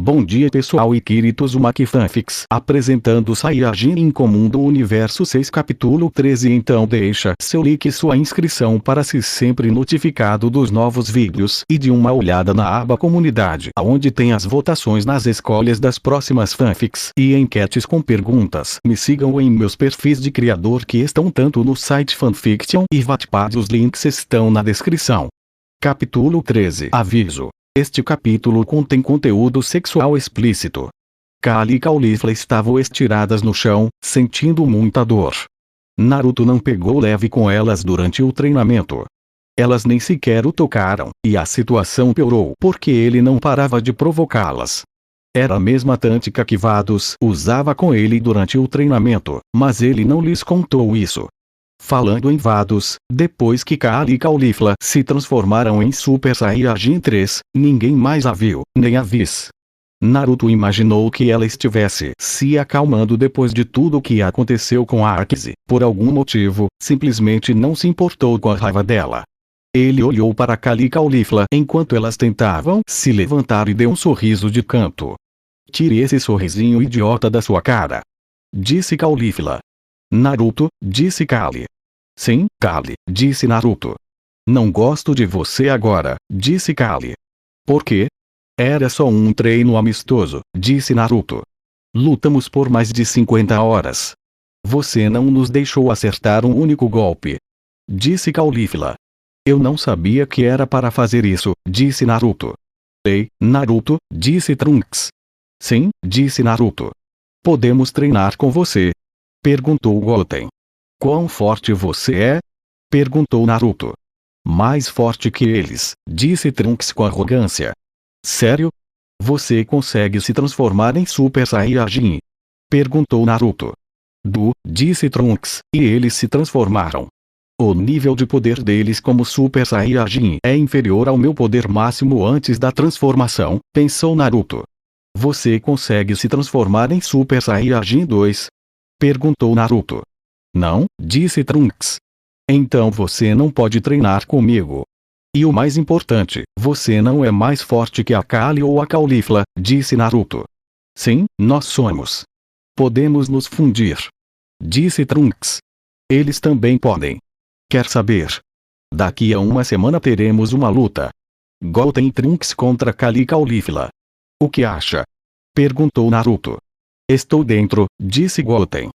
Bom dia pessoal e Kirito Uzumaki Fanfics apresentando Saiyajin Incomum do Universo 6 capítulo 13. Então deixa seu like e sua inscrição para ser sempre notificado dos novos vídeos e de uma olhada na aba comunidade, onde tem as votações nas escolhas das próximas fanfics e enquetes com perguntas. Me sigam em meus perfis de criador que estão tanto no site Fanfiction e Wattpad, os links estão na descrição. Capítulo 13. Aviso: este capítulo contém conteúdo sexual explícito. Kali e Caulifla estavam estiradas no chão, sentindo muita dor. Naruto não pegou leve com elas durante o treinamento. Elas nem sequer o tocaram, e a situação piorou porque ele não parava de provocá-las. Era a mesma tática que Vados usava com ele durante o treinamento, mas ele não lhes contou isso. Falando em Vados, depois que Kali e Caulifla se transformaram em Super Saiyajin 3, ninguém mais a viu, nem a Whis. Naruto imaginou que ela estivesse se acalmando depois de tudo o que aconteceu com a Arquise. Por algum motivo, simplesmente não se importou com a raiva dela. Ele olhou para Kali e Caulifla enquanto elas tentavam se levantar e deu um sorriso de canto. "Tire esse sorrisinho idiota da sua cara", disse Caulifla. "Naruto", disse Kali. "Sim, Kali", disse Naruto. "Não gosto de você agora", disse Kali. "Por quê?" "Era só um treino amistoso", disse Naruto. "Lutamos por mais de 50 horas. Você não nos deixou acertar um único golpe", disse Caulifla. "Eu não sabia que era para fazer isso", disse Naruto. "Ei, Naruto", disse Trunks. "Sim", disse Naruto. "Podemos treinar com você?", perguntou Goten. "Quão forte você é?", perguntou Naruto. "Mais forte que eles", disse Trunks com arrogância. "Sério? Você consegue se transformar em Super Saiyajin?", perguntou Naruto. Disse Trunks, e eles se transformaram. "O nível de poder deles como Super Saiyajin é inferior ao meu poder máximo antes da transformação", pensou Naruto. "Você consegue se transformar em Super Saiyajin 2?", perguntou Naruto. "Não", disse Trunks. "Então você não pode treinar comigo. E o mais importante, você não é mais forte que a Kali ou a Caulifla", disse Naruto. "Sim, nós somos. Podemos nos fundir", disse Trunks. "Eles também podem. Quer saber? Daqui a uma semana teremos uma luta. Goten e Trunks contra Kali e Caulifla. O que acha?", perguntou Naruto. "Estou dentro", disse Goten.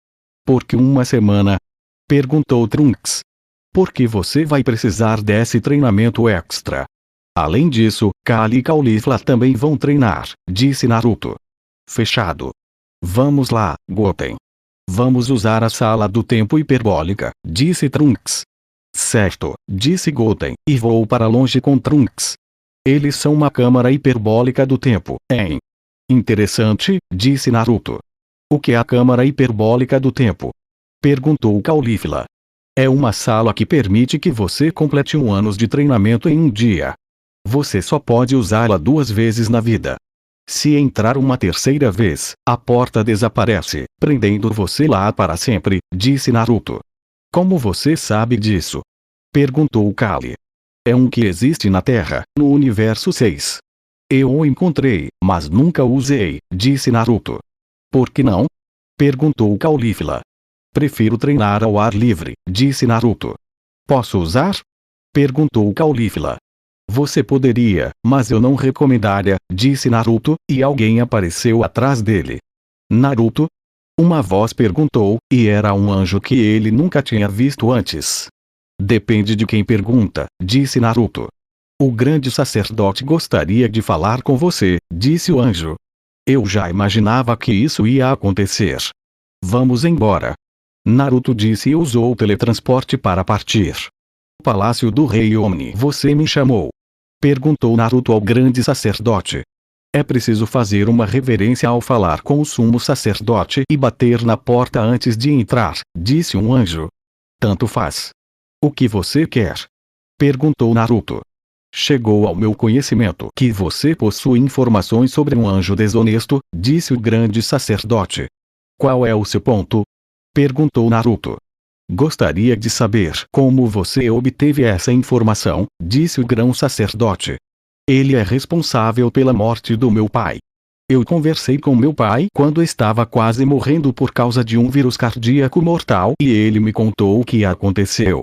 "Por que uma semana?", perguntou Trunks. "Porque você vai precisar desse treinamento extra. Além disso, Kali e Caulifla também vão treinar", disse Naruto. "Fechado. Vamos lá, Goten. Vamos usar a sala do tempo hiperbólica", disse Trunks. "Certo", disse Goten, e voou para longe com Trunks. "Eles são uma câmara hiperbólica do tempo, hein? Interessante", disse Naruto. "O que é a câmara hiperbólica do tempo?", perguntou Caulifla. "É uma sala que permite que você complete 1 ano de treinamento em um dia. Você só pode usá-la 2 vezes na vida. Se entrar uma terceira vez, a porta desaparece, prendendo você lá para sempre", disse Naruto. "Como você sabe disso?", perguntou Kali. "É um que existe na Terra, no Universo 6. Eu o encontrei, mas nunca o usei", disse Naruto. "Por que não?", perguntou Caulifla. "Prefiro treinar ao ar livre", disse Naruto. "Posso usar?", perguntou Caulifla. "Você poderia, mas eu não recomendaria", disse Naruto, e alguém apareceu atrás dele. "Naruto?", uma voz perguntou, e era um anjo que ele nunca tinha visto antes. "Depende de quem pergunta", disse Naruto. "O grande sacerdote gostaria de falar com você", disse o anjo. "Eu já imaginava que isso ia acontecer. Vamos embora", Naruto disse e usou o teletransporte para partir. "Palácio do Rei Omni, você me chamou?", perguntou Naruto ao grande sacerdote. "É preciso fazer uma reverência ao falar com o sumo sacerdote e bater na porta antes de entrar", disse um anjo. "Tanto faz. O que você quer?", perguntou Naruto. "Chegou ao meu conhecimento que você possui informações sobre um anjo desonesto", disse o grande sacerdote. "Qual é o seu ponto?", perguntou Naruto. "Gostaria de saber como você obteve essa informação", disse o grão sacerdote. "Ele é responsável pela morte do meu pai. Eu conversei com meu pai quando estava quase morrendo por causa de um vírus cardíaco mortal e ele me contou o que aconteceu.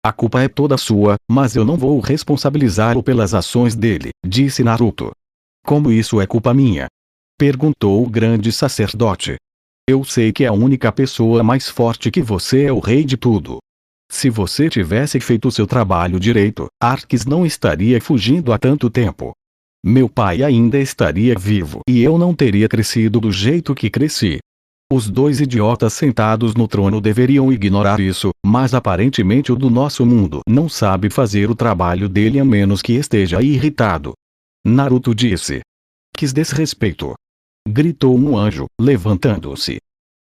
A culpa é toda sua, mas eu não vou responsabilizá-lo pelas ações dele, disse Naruto. Como isso é culpa minha? Perguntou o grande sacerdote. Eu sei que a única pessoa mais forte que você é o rei de tudo. Se você tivesse feito seu trabalho direito, Arques não estaria fugindo há tanto tempo. Meu pai ainda estaria vivo e eu não teria crescido do jeito que cresci. Os dois idiotas sentados no trono deveriam ignorar isso, mas aparentemente o do nosso mundo não sabe fazer o trabalho dele a menos que esteja irritado. Naruto disse. Que desrespeito! Gritou um anjo, levantando-se.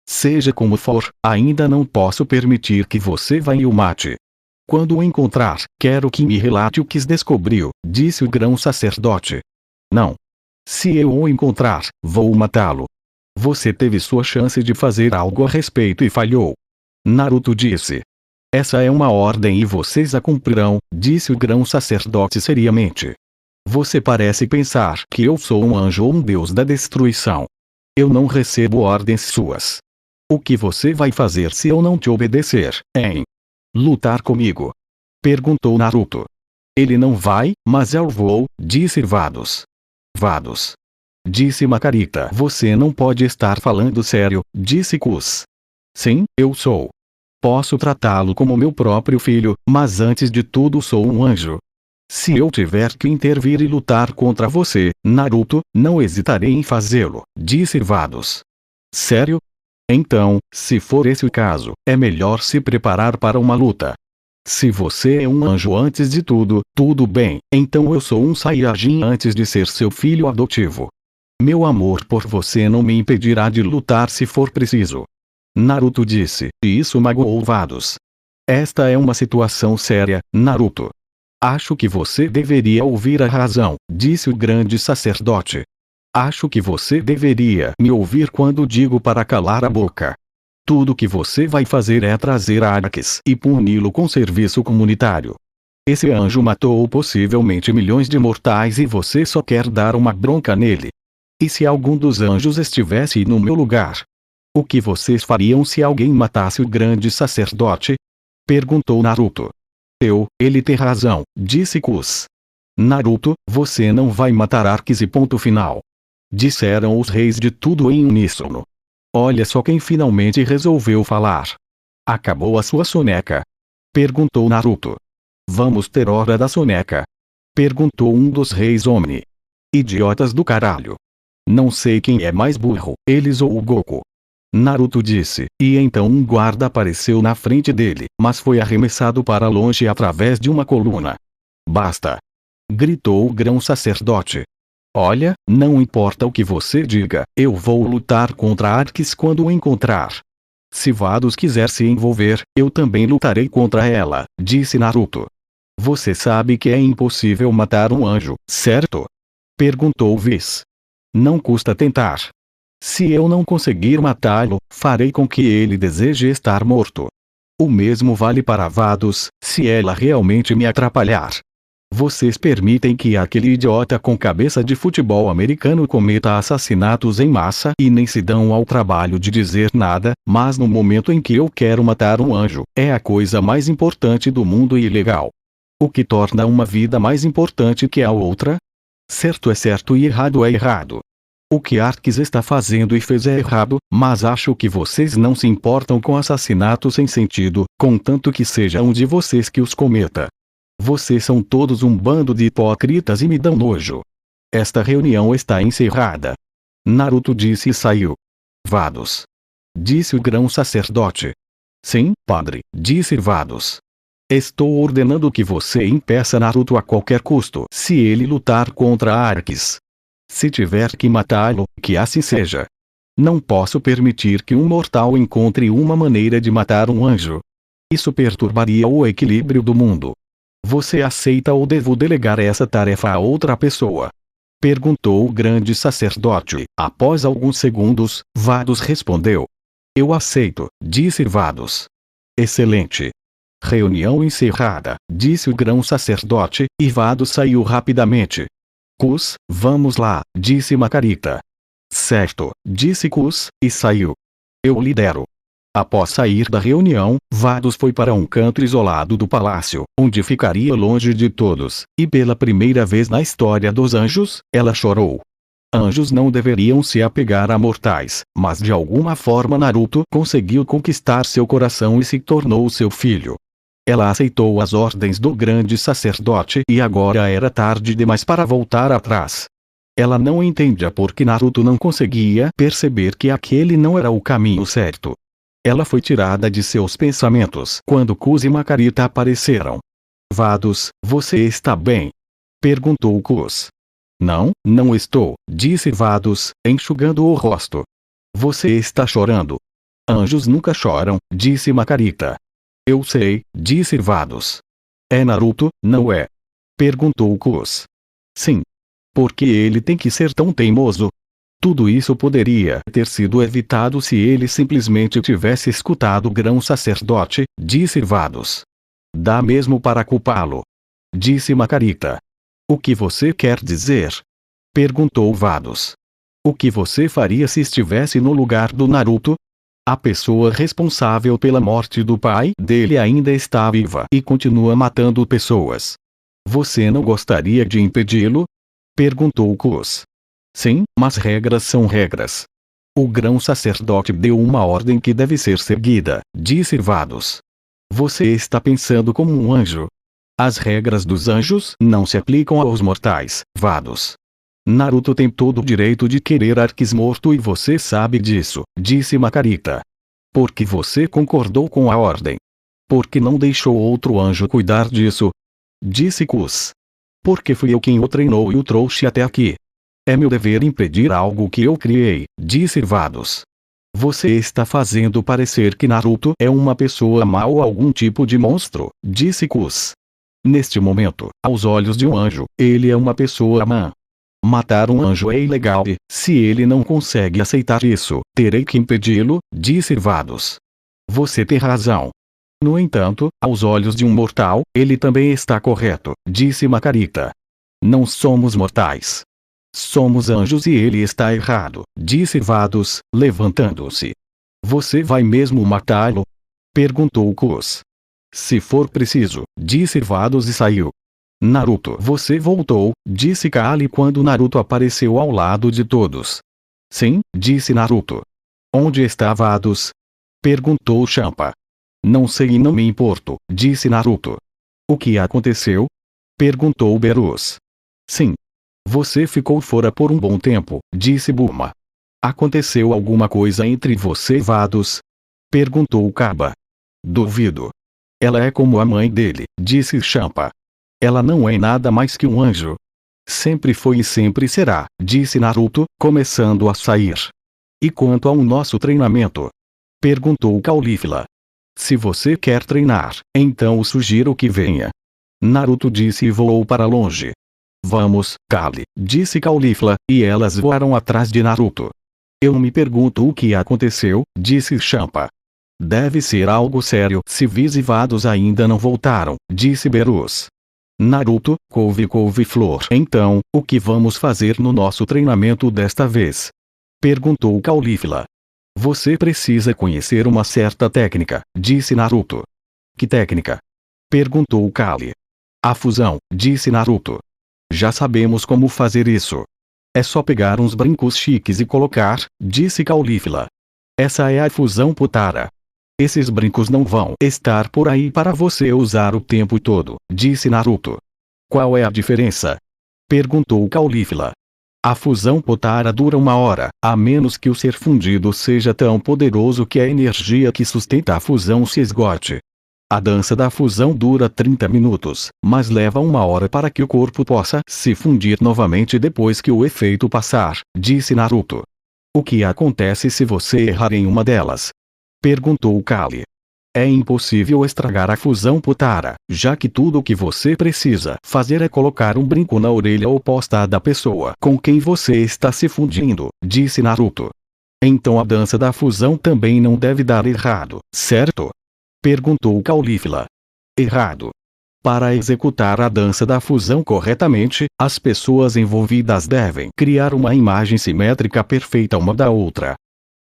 Seja como for, ainda não posso permitir que você vá e o mate. Quando o encontrar, quero que me relate o que descobriu, disse o grão sacerdote. Não. Se eu o encontrar, vou matá-lo. Você teve sua chance de fazer algo a respeito e falhou. Naruto disse. Essa é uma ordem e vocês a cumprirão, disse o grão sacerdote seriamente. Você parece pensar que eu sou um anjo ou um deus da destruição. Eu não recebo ordens suas. O que você vai fazer se eu não te obedecer, hein? Lutar comigo? Perguntou Naruto. Ele não vai, mas eu vou, disse Vados. Vados. Disse Makarita. Você não pode estar falando sério, disse Kus. Sim, eu sou. Posso tratá-lo como meu próprio filho, mas antes de tudo sou um anjo. Se eu tiver que intervir e lutar contra você, Naruto, não hesitarei em fazê-lo, disse Vados. Sério? Então, se for esse o caso, é melhor se preparar para uma luta. Se você é um anjo antes de tudo, tudo bem, então eu sou um Saiyajin antes de ser seu filho adotivo. Meu amor por você não me impedirá de lutar se for preciso. Naruto disse, e isso magoou Vados. Esta é uma situação séria, Naruto. Acho que você deveria ouvir a razão, disse o grande sacerdote. Acho que você deveria me ouvir quando digo para calar a boca. Tudo que você vai fazer é trazer Arques e puni-lo com serviço comunitário. Esse anjo matou possivelmente milhões de mortais e você só quer dar uma bronca nele. E se algum dos anjos estivesse no meu lugar? O que vocês fariam se alguém matasse o grande sacerdote? Perguntou Naruto. Ele tem razão, disse Kus. Naruto, você não vai matar Arques e ponto final. Disseram os reis de tudo em uníssono. Olha só quem finalmente resolveu falar. Acabou a sua soneca? Perguntou Naruto. Vamos ter hora da soneca? Perguntou um dos reis Omni. Idiotas do caralho. Não sei quem é mais burro, eles ou o Goku. Naruto disse, e então um guarda apareceu na frente dele, mas foi arremessado para longe através de uma coluna. Basta! Gritou o grão sacerdote. Olha, não importa o que você diga, eu vou lutar contra Arques quando o encontrar. Se Vados quiser se envolver, eu também lutarei contra ela, disse Naruto. Você sabe que é impossível matar um anjo, certo? Perguntou Whis. Não custa tentar. Se eu não conseguir matá-lo, farei com que ele deseje estar morto. O mesmo vale para Vados, se ela realmente me atrapalhar. Vocês permitem que aquele idiota com cabeça de futebol americano cometa assassinatos em massa e nem se dão ao trabalho de dizer nada, mas no momento em que eu quero matar um anjo, é a coisa mais importante do mundo e ilegal. O que torna uma vida mais importante que a outra? Certo é certo e errado é errado. O que Arques está fazendo e fez é errado, mas acho que vocês não se importam com assassinatos sem sentido, contanto que seja um de vocês que os cometa. Vocês são todos um bando de hipócritas e me dão nojo. Esta reunião está encerrada. Naruto disse e saiu. Vados. Disse o grão sacerdote. Sim, padre, disse Vados. Estou ordenando que você impeça Naruto a qualquer custo se ele lutar contra Arques. Se tiver que matá-lo, que assim seja. Não posso permitir que um mortal encontre uma maneira de matar um anjo. Isso perturbaria o equilíbrio do mundo. Você aceita ou devo delegar essa tarefa a outra pessoa? Perguntou o grande sacerdote. Após alguns segundos, Vados respondeu. Eu aceito, disse Vados. Excelente. Reunião encerrada, disse o grão sacerdote, e Vados saiu rapidamente. Kus, vamos lá, disse Makarita. Certo, disse Kus, e saiu. Eu lidero. Após sair da reunião, Vados foi para um canto isolado do palácio, onde ficaria longe de todos, e pela primeira vez na história dos anjos, ela chorou. Anjos não deveriam se apegar a mortais, mas de alguma forma Naruto conseguiu conquistar seu coração e se tornou seu filho. Ela aceitou as ordens do grande sacerdote e agora era tarde demais para voltar atrás. Ela não entendia por que Naruto não conseguia perceber que aquele não era o caminho certo. Ela foi tirada de seus pensamentos quando Kus e Makarita apareceram. Vados, você está bem? Perguntou Kus. Não, não estou, disse Vados, enxugando o rosto. Você está chorando. Anjos nunca choram, disse Makarita. Eu sei, disse Vados. É Naruto, não é? Perguntou Kus. Sim. Por que ele tem que ser tão teimoso? Tudo isso poderia ter sido evitado se ele simplesmente tivesse escutado o grão-sacerdote, disse Vados. Dá mesmo para culpá-lo. Disse Makarita. O que você quer dizer? Perguntou Vados. O que você faria se estivesse no lugar do Naruto? A pessoa responsável pela morte do pai dele ainda está viva e continua matando pessoas. Você não gostaria de impedi-lo? Perguntou Kus. Sim, mas regras são regras. O grão-sacerdote deu uma ordem que deve ser seguida, disse Vados. Você está pensando como um anjo. As regras dos anjos não se aplicam aos mortais, Vados. Naruto tem todo o direito de querer Arques morto e você sabe disso, disse Makarita. Por que você concordou com a ordem? Por que não deixou outro anjo cuidar disso? Disse Kus. Porque fui eu quem o treinou e o trouxe até aqui. É meu dever impedir algo que eu criei, disse Vados. Você está fazendo parecer que Naruto é uma pessoa má ou algum tipo de monstro, disse Kus. Neste momento, aos olhos de um anjo, ele é uma pessoa má. Matar um anjo é ilegal e, se ele não consegue aceitar isso, terei que impedi-lo, disse Vados. Você tem razão. No entanto, aos olhos de um mortal, ele também está correto, disse Makarita. Não somos mortais. Somos anjos e ele está errado, disse Vados, levantando-se. Você vai mesmo matá-lo? Perguntou Kus. Se for preciso, disse Vados e saiu. Naruto, você voltou, disse Kali quando Naruto apareceu ao lado de todos. Sim, disse Naruto. Onde está Vados? Perguntou Champa. Não sei e não me importo, disse Naruto. O que aconteceu? Perguntou Berus. Sim. Você ficou fora por um bom tempo, disse Bulma. Aconteceu alguma coisa entre você e Vados? Perguntou Kaba. Duvido. Ela é como a mãe dele, disse Champa. Ela não é nada mais que um anjo. Sempre foi e sempre será, disse Naruto, começando a sair. E quanto ao nosso treinamento? Perguntou Caulifla. Se você quer treinar, então sugiro que venha. Naruto disse e voou para longe. Vamos, Kali, disse Caulifla, e elas voaram atrás de Naruto. Eu me pergunto o que aconteceu, disse Champa. Deve ser algo sério se Whis e Vados ainda não voltaram, disse Berus. Naruto, couve-flor. Então, o que vamos fazer no nosso treinamento desta vez? Perguntou Caulifla. Você precisa conhecer uma certa técnica, disse Naruto. Que técnica? Perguntou Kali. A fusão, disse Naruto. Já sabemos como fazer isso. É só pegar uns brincos chiques e colocar, disse Caulifla. Essa é a fusão Potara. Esses brincos não vão estar por aí para você usar o tempo todo, disse Naruto. Qual é a diferença? Perguntou Caulifla. A fusão Potara dura 1 hora, a menos que o ser fundido seja tão poderoso que a energia que sustenta a fusão se esgote. A dança da fusão dura 30 minutos, mas leva 1 hora para que o corpo possa se fundir novamente depois que o efeito passar, disse Naruto. O que acontece se você errar em uma delas? Perguntou Kali. É impossível estragar a fusão Potara, já que tudo o que você precisa fazer é colocar um brinco na orelha oposta da pessoa com quem você está se fundindo, disse Naruto. Então a dança da fusão também não deve dar errado, certo? Perguntou Caulifla. Errado. Para executar a dança da fusão corretamente, as pessoas envolvidas devem criar uma imagem simétrica perfeita uma da outra.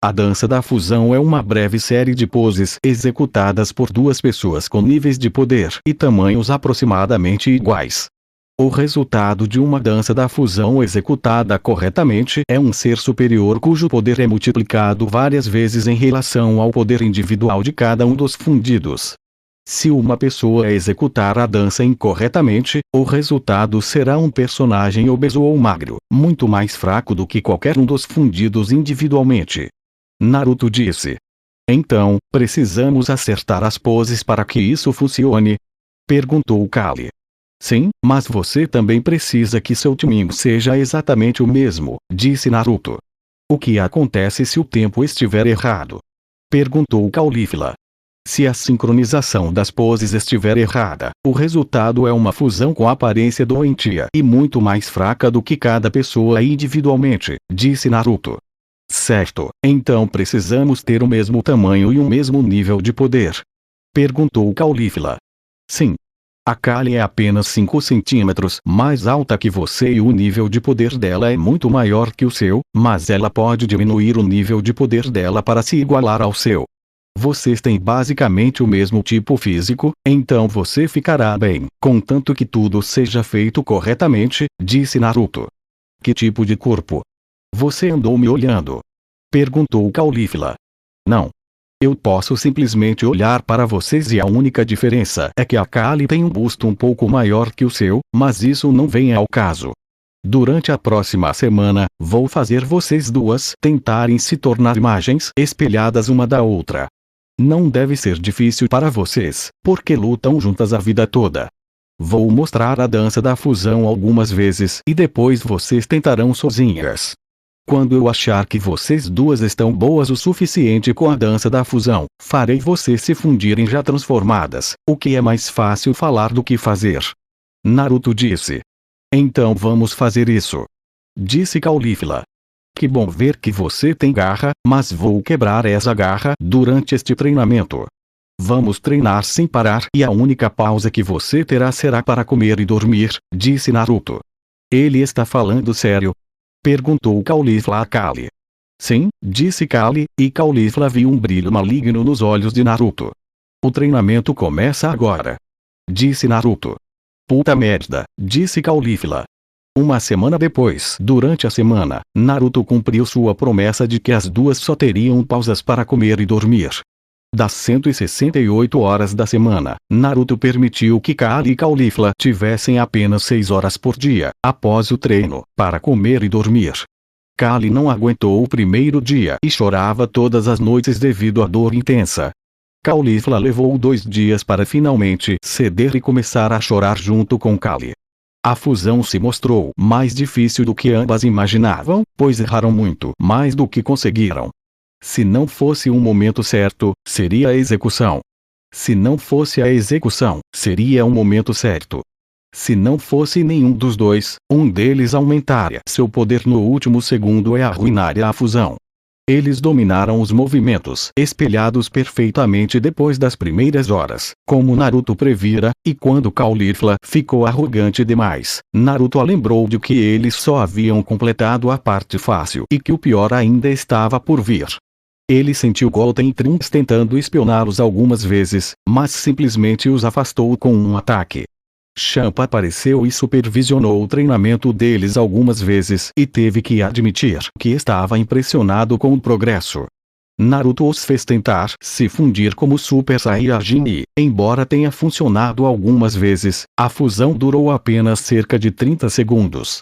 A dança da fusão é uma breve série de poses executadas por duas pessoas com níveis de poder e tamanhos aproximadamente iguais. O resultado de uma dança da fusão executada corretamente é um ser superior cujo poder é multiplicado várias vezes em relação ao poder individual de cada um dos fundidos. Se uma pessoa executar a dança incorretamente, o resultado será um personagem obeso ou magro, muito mais fraco do que qualquer um dos fundidos individualmente. Naruto disse. Então, precisamos acertar as poses para que isso funcione? Perguntou Kali. Sim, mas você também precisa que seu timing seja exatamente o mesmo, disse Naruto. O que acontece se o tempo estiver errado? Perguntou Caulifla. Se a sincronização das poses estiver errada, o resultado é uma fusão com aparência doentia e muito mais fraca do que cada pessoa individualmente, disse Naruto. Certo, então precisamos ter o mesmo tamanho e o mesmo nível de poder? Perguntou Caulifla. Sim. A Kali é apenas 5 centímetros mais alta que você e o nível de poder dela é muito maior que o seu, mas ela pode diminuir o nível de poder dela para se igualar ao seu. Vocês têm basicamente o mesmo tipo físico, então você ficará bem, contanto que tudo seja feito corretamente, disse Naruto. Que tipo de corpo? Você andou me olhando? Perguntou Caulifla. Não. Eu posso simplesmente olhar para vocês e a única diferença é que a Kali tem um busto um pouco maior que o seu, mas isso não vem ao caso. Durante a próxima semana, vou fazer vocês duas tentarem se tornar imagens espelhadas uma da outra. Não deve ser difícil para vocês, porque lutam juntas a vida toda. Vou mostrar a dança da fusão algumas vezes e depois vocês tentarão sozinhas. Quando eu achar que vocês duas estão boas o suficiente com a dança da fusão, farei vocês se fundirem já transformadas, o que é mais fácil falar do que fazer. Naruto disse. Então vamos fazer isso. Disse Caulifla. Que bom ver que você tem garra, mas vou quebrar essa garra durante este treinamento. Vamos treinar sem parar e a única pausa que você terá será para comer e dormir, disse Naruto. Ele está falando sério? Perguntou Caulifla a Kali. Sim, disse Kali, e Caulifla viu um brilho maligno nos olhos de Naruto. O treinamento começa agora. Disse Naruto. Puta merda, disse Caulifla. Uma semana depois, durante a semana, Naruto cumpriu sua promessa de que as duas só teriam pausas para comer e dormir. Das 168 horas da semana, Naruto permitiu que Kali e Caulifla tivessem apenas 6 horas por dia, após o treino, para comer e dormir. Kali não aguentou o primeiro dia e chorava todas as noites devido à dor intensa. Caulifla levou 2 dias para finalmente ceder e começar a chorar junto com Kali. A fusão se mostrou mais difícil do que ambas imaginavam, pois erraram muito mais do que conseguiram. Se não fosse o momento certo, seria a execução. Se não fosse a execução, seria o momento certo. Se não fosse nenhum dos dois, um deles aumentaria seu poder no último segundo e arruinaria a fusão. Eles dominaram os movimentos espelhados perfeitamente depois das primeiras horas, como Naruto previra, e quando Caulifla ficou arrogante demais, Naruto a lembrou de que eles só haviam completado a parte fácil e que o pior ainda estava por vir. Ele sentiu Golden Trunks tentando espioná-los algumas vezes, mas simplesmente os afastou com um ataque. Champa apareceu e supervisionou o treinamento deles algumas vezes e teve que admitir que estava impressionado com o progresso. Naruto os fez tentar se fundir como Super Saiyajin e, embora tenha funcionado algumas vezes, a fusão durou apenas cerca de 30 segundos.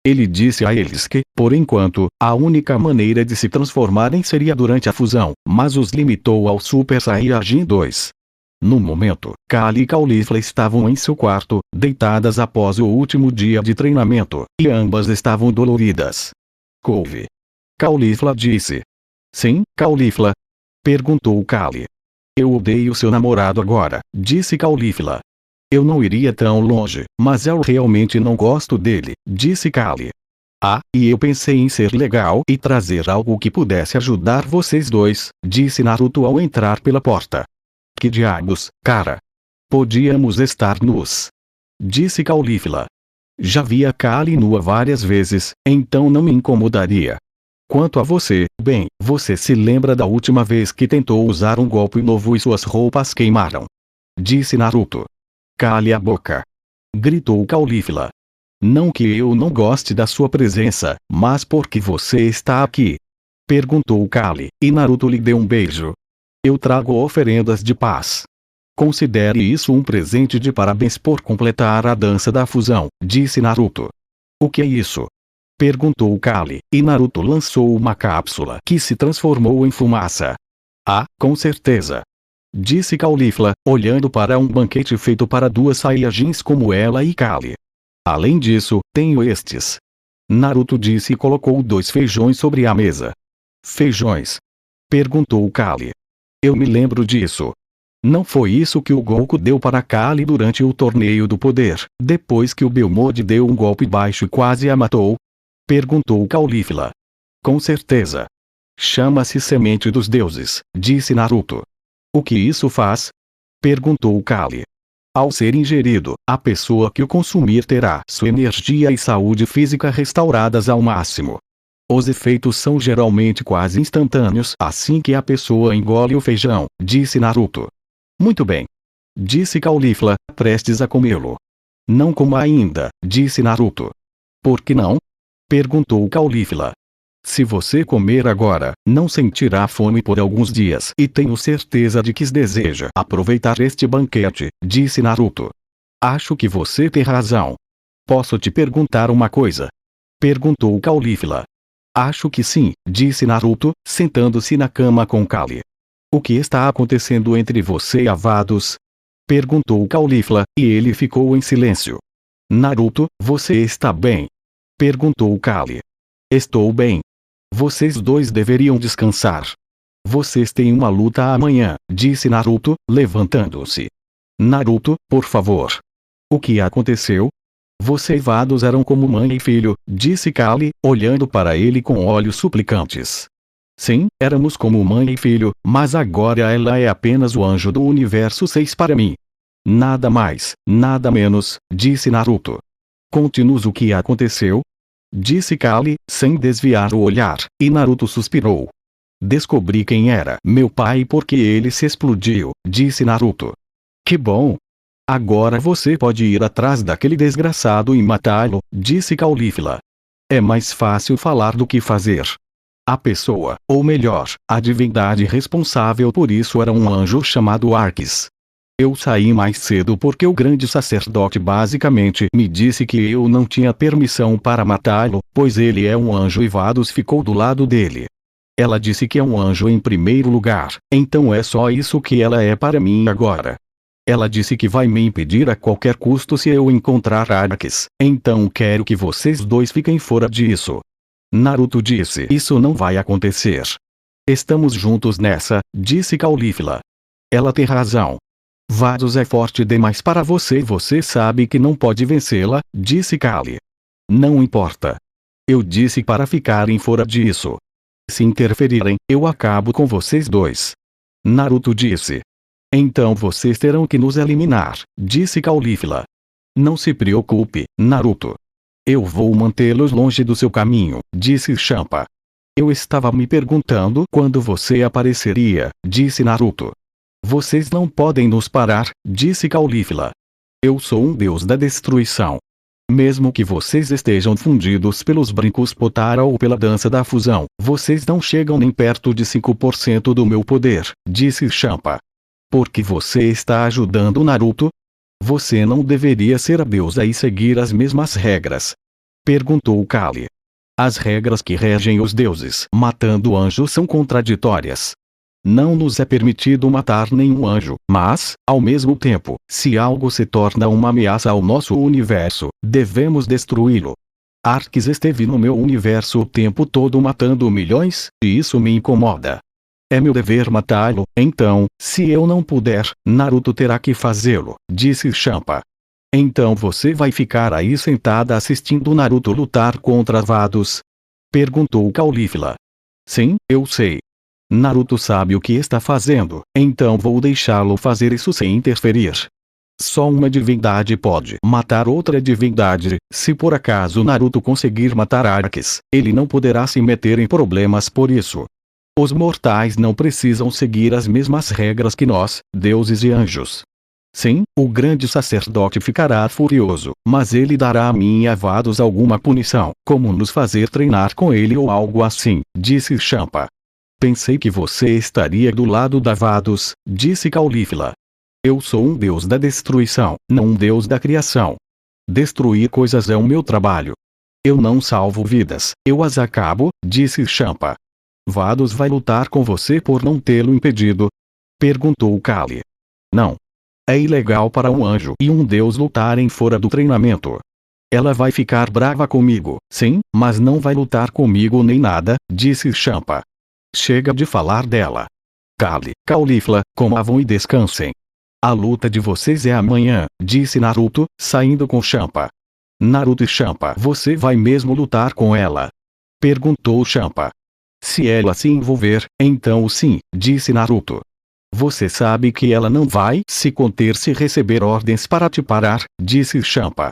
Ele disse a eles que, por enquanto, a única maneira de se transformarem seria durante a fusão, mas os limitou ao Super Saiyajin 2. No momento, Kali e Caulifla estavam em seu quarto, deitadas após o último dia de treinamento, e ambas estavam doloridas. Couve. Caulifla disse. Sim, Caulifla? Perguntou Kali. Eu odeio seu namorado agora, disse Caulifla. Eu não iria tão longe, mas eu realmente não gosto dele, disse Kali. Ah, e eu pensei em ser legal e trazer algo que pudesse ajudar vocês dois, disse Naruto ao entrar pela porta. Que diabos, cara? Podíamos estar nus. Disse Caulifla. Já vi a Kali nua várias vezes, então não me incomodaria. Quanto a você, bem, você se lembra da última vez que tentou usar um golpe novo e suas roupas queimaram? Disse Naruto. Cale a boca. Gritou Caulifla. Não que eu não goste da sua presença, mas porque você está aqui? Perguntou Kali, e Naruto lhe deu um beijo. Eu trago oferendas de paz. Considere isso um presente de parabéns por completar a dança da fusão, disse Naruto. O que é isso? Perguntou Kali, e Naruto lançou uma cápsula que se transformou em fumaça. Ah, com certeza. Disse Caulifla, olhando para um banquete feito para duas Saiyajins como ela e Kali. Além disso, tenho estes. Naruto disse e colocou 2 feijões sobre a mesa. Feijões? Perguntou Kali. Eu me lembro disso. Não foi isso que o Goku deu para Kali durante o torneio do poder, depois que o Belmode deu um golpe baixo e quase a matou? Perguntou Caulifla. Com certeza. Chama-se Semente dos Deuses, disse Naruto. O que isso faz? Perguntou Kali. Ao ser ingerido, a pessoa que o consumir terá sua energia e saúde física restauradas ao máximo. Os efeitos são geralmente quase instantâneos assim que a pessoa engole o feijão, disse Naruto. Muito bem. Disse Caulifla, prestes a comê-lo. Não coma ainda, disse Naruto. Por que não? Perguntou Caulifla. Se você comer agora, não sentirá fome por alguns dias e tenho certeza de que deseja aproveitar este banquete, disse Naruto. Acho que você tem razão. Posso te perguntar uma coisa? Perguntou Caulifla. Acho que sim, disse Naruto, sentando-se na cama com Kali. O que está acontecendo entre você e Avados? Perguntou Caulifla, e ele ficou em silêncio. Naruto, você está bem? Perguntou Kali. Estou bem. Vocês dois deveriam descansar. Vocês têm uma luta amanhã, disse Naruto, levantando-se. Naruto, por favor. O que aconteceu? Vocês Vados eram como mãe e filho, disse Kali, olhando para ele com olhos suplicantes. Sim, éramos como mãe e filho, mas agora ela é apenas o anjo do universo 6 para mim. Nada mais, nada menos, disse Naruto. Conte-nos o que aconteceu? Disse Kali, sem desviar o olhar, e Naruto suspirou. Descobri quem era meu pai porque ele se explodiu, disse Naruto. Que bom! Agora você pode ir atrás daquele desgraçado e matá-lo, disse Caulifla. É mais fácil falar do que fazer. A pessoa, ou melhor, a divindade responsável por isso era um anjo chamado Arques. Eu saí mais cedo porque o grande sacerdote basicamente me disse que eu não tinha permissão para matá-lo, pois ele é um anjo e Vados ficou do lado dele. Ela disse que é um anjo em primeiro lugar, então é só isso que ela é para mim agora. Ela disse que vai me impedir a qualquer custo se eu encontrar Arques, então quero que vocês dois fiquem fora disso. Naruto disse: isso não vai acontecer. Estamos juntos nessa, disse Caulifla. Ela tem razão. Vados é forte demais para você e você sabe que não pode vencê-la, disse Kali. Não importa. Eu disse para ficarem fora disso. Se interferirem, eu acabo com vocês dois. Naruto disse. Então vocês terão que nos eliminar, disse Caulifla. Não se preocupe, Naruto. Eu vou mantê-los longe do seu caminho, disse Champa. Eu estava me perguntando quando você apareceria, disse Naruto. Vocês não podem nos parar, disse Caulifla. Eu sou um deus da destruição. Mesmo que vocês estejam fundidos pelos brincos Potara ou pela dança da fusão, vocês não chegam nem perto de 5% do meu poder, disse Champa. Por que você está ajudando Naruto? Você não deveria ser a deusa e seguir as mesmas regras? Perguntou Kali. As regras que regem os deuses matando anjos são contraditórias. Não nos é permitido matar nenhum anjo, mas, ao mesmo tempo, se algo se torna uma ameaça ao nosso universo, devemos destruí-lo. Arques esteve no meu universo o tempo todo matando milhões, e isso me incomoda. É meu dever matá-lo, então, se eu não puder, Naruto terá que fazê-lo, disse Champa. Então você vai ficar aí sentada assistindo Naruto lutar contra Vados? Perguntou Caulifla. Sim, eu sei. Naruto sabe o que está fazendo, então vou deixá-lo fazer isso sem interferir. Só uma divindade pode matar outra divindade. Se por acaso Naruto conseguir matar Arques, ele não poderá se meter em problemas por isso. Os mortais não precisam seguir as mesmas regras que nós, deuses e anjos. Sim, o grande sacerdote ficará furioso, mas ele dará a mim e a Vados alguma punição, como nos fazer treinar com ele ou algo assim, disse Champa. Pensei que você estaria do lado da Vados, disse Caulifla. Eu sou um deus da destruição, não um deus da criação. Destruir coisas é o meu trabalho. Eu não salvo vidas, eu as acabo, disse Champa. Vados vai lutar com você por não tê-lo impedido? Perguntou Kali. Não. É ilegal para um anjo e um deus lutarem fora do treinamento. Ela vai ficar brava comigo, sim, mas não vai lutar comigo nem nada, disse Champa. Chega de falar dela. Kali, Caulifla, comam e descansem. A luta de vocês é amanhã, disse Naruto, saindo com Champa. Naruto e Champa, você vai mesmo lutar com ela? Perguntou Champa. Se ela se envolver, então sim, disse Naruto. Você sabe que ela não vai se conter se receber ordens para te parar, disse Champa.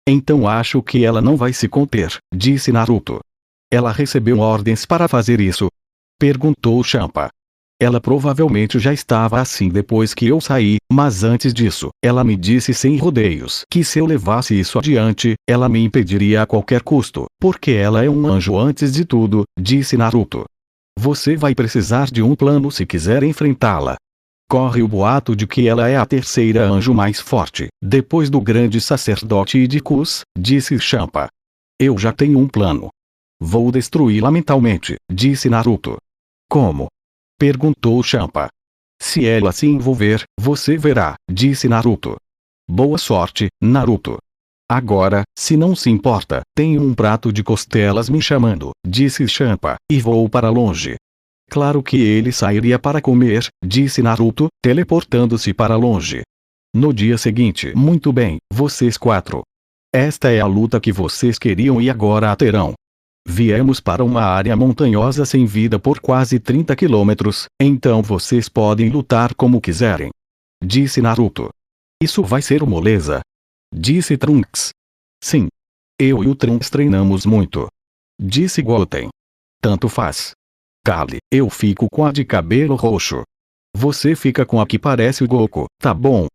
Então acho que ela não vai se conter, disse Naruto. Ela recebeu ordens para fazer isso? Perguntou Champa. Ela provavelmente já estava assim depois que eu saí, mas antes disso, ela me disse sem rodeios que se eu levasse isso adiante, ela me impediria a qualquer custo, porque ela é um anjo antes de tudo, disse Naruto. Você vai precisar de um plano se quiser enfrentá-la. Corre o boato de que ela é a terceira anjo mais forte, depois do grande sacerdote Idicus, disse Champa. Eu já tenho um plano. Vou destruí-la mentalmente, disse Naruto. Como? Perguntou Champa. Se ela se envolver, você verá, disse Naruto. Boa sorte, Naruto. Agora, se não se importa, tenho um prato de costelas me chamando, disse Champa, e vou para longe. Claro que ele sairia para comer, disse Naruto, teleportando-se para longe. No dia seguinte, muito bem, vocês quatro. Esta é a luta que vocês queriam e agora a terão. Viemos para uma área montanhosa sem vida por quase 30 quilômetros, então vocês podem lutar como quiserem. Disse Naruto. Isso vai ser moleza. Disse Trunks. Sim. Eu e o Trunks treinamos muito. Disse Goten. Tanto faz. Kali, eu fico com a de cabelo roxo. Você fica com a que parece o Goku, tá bom?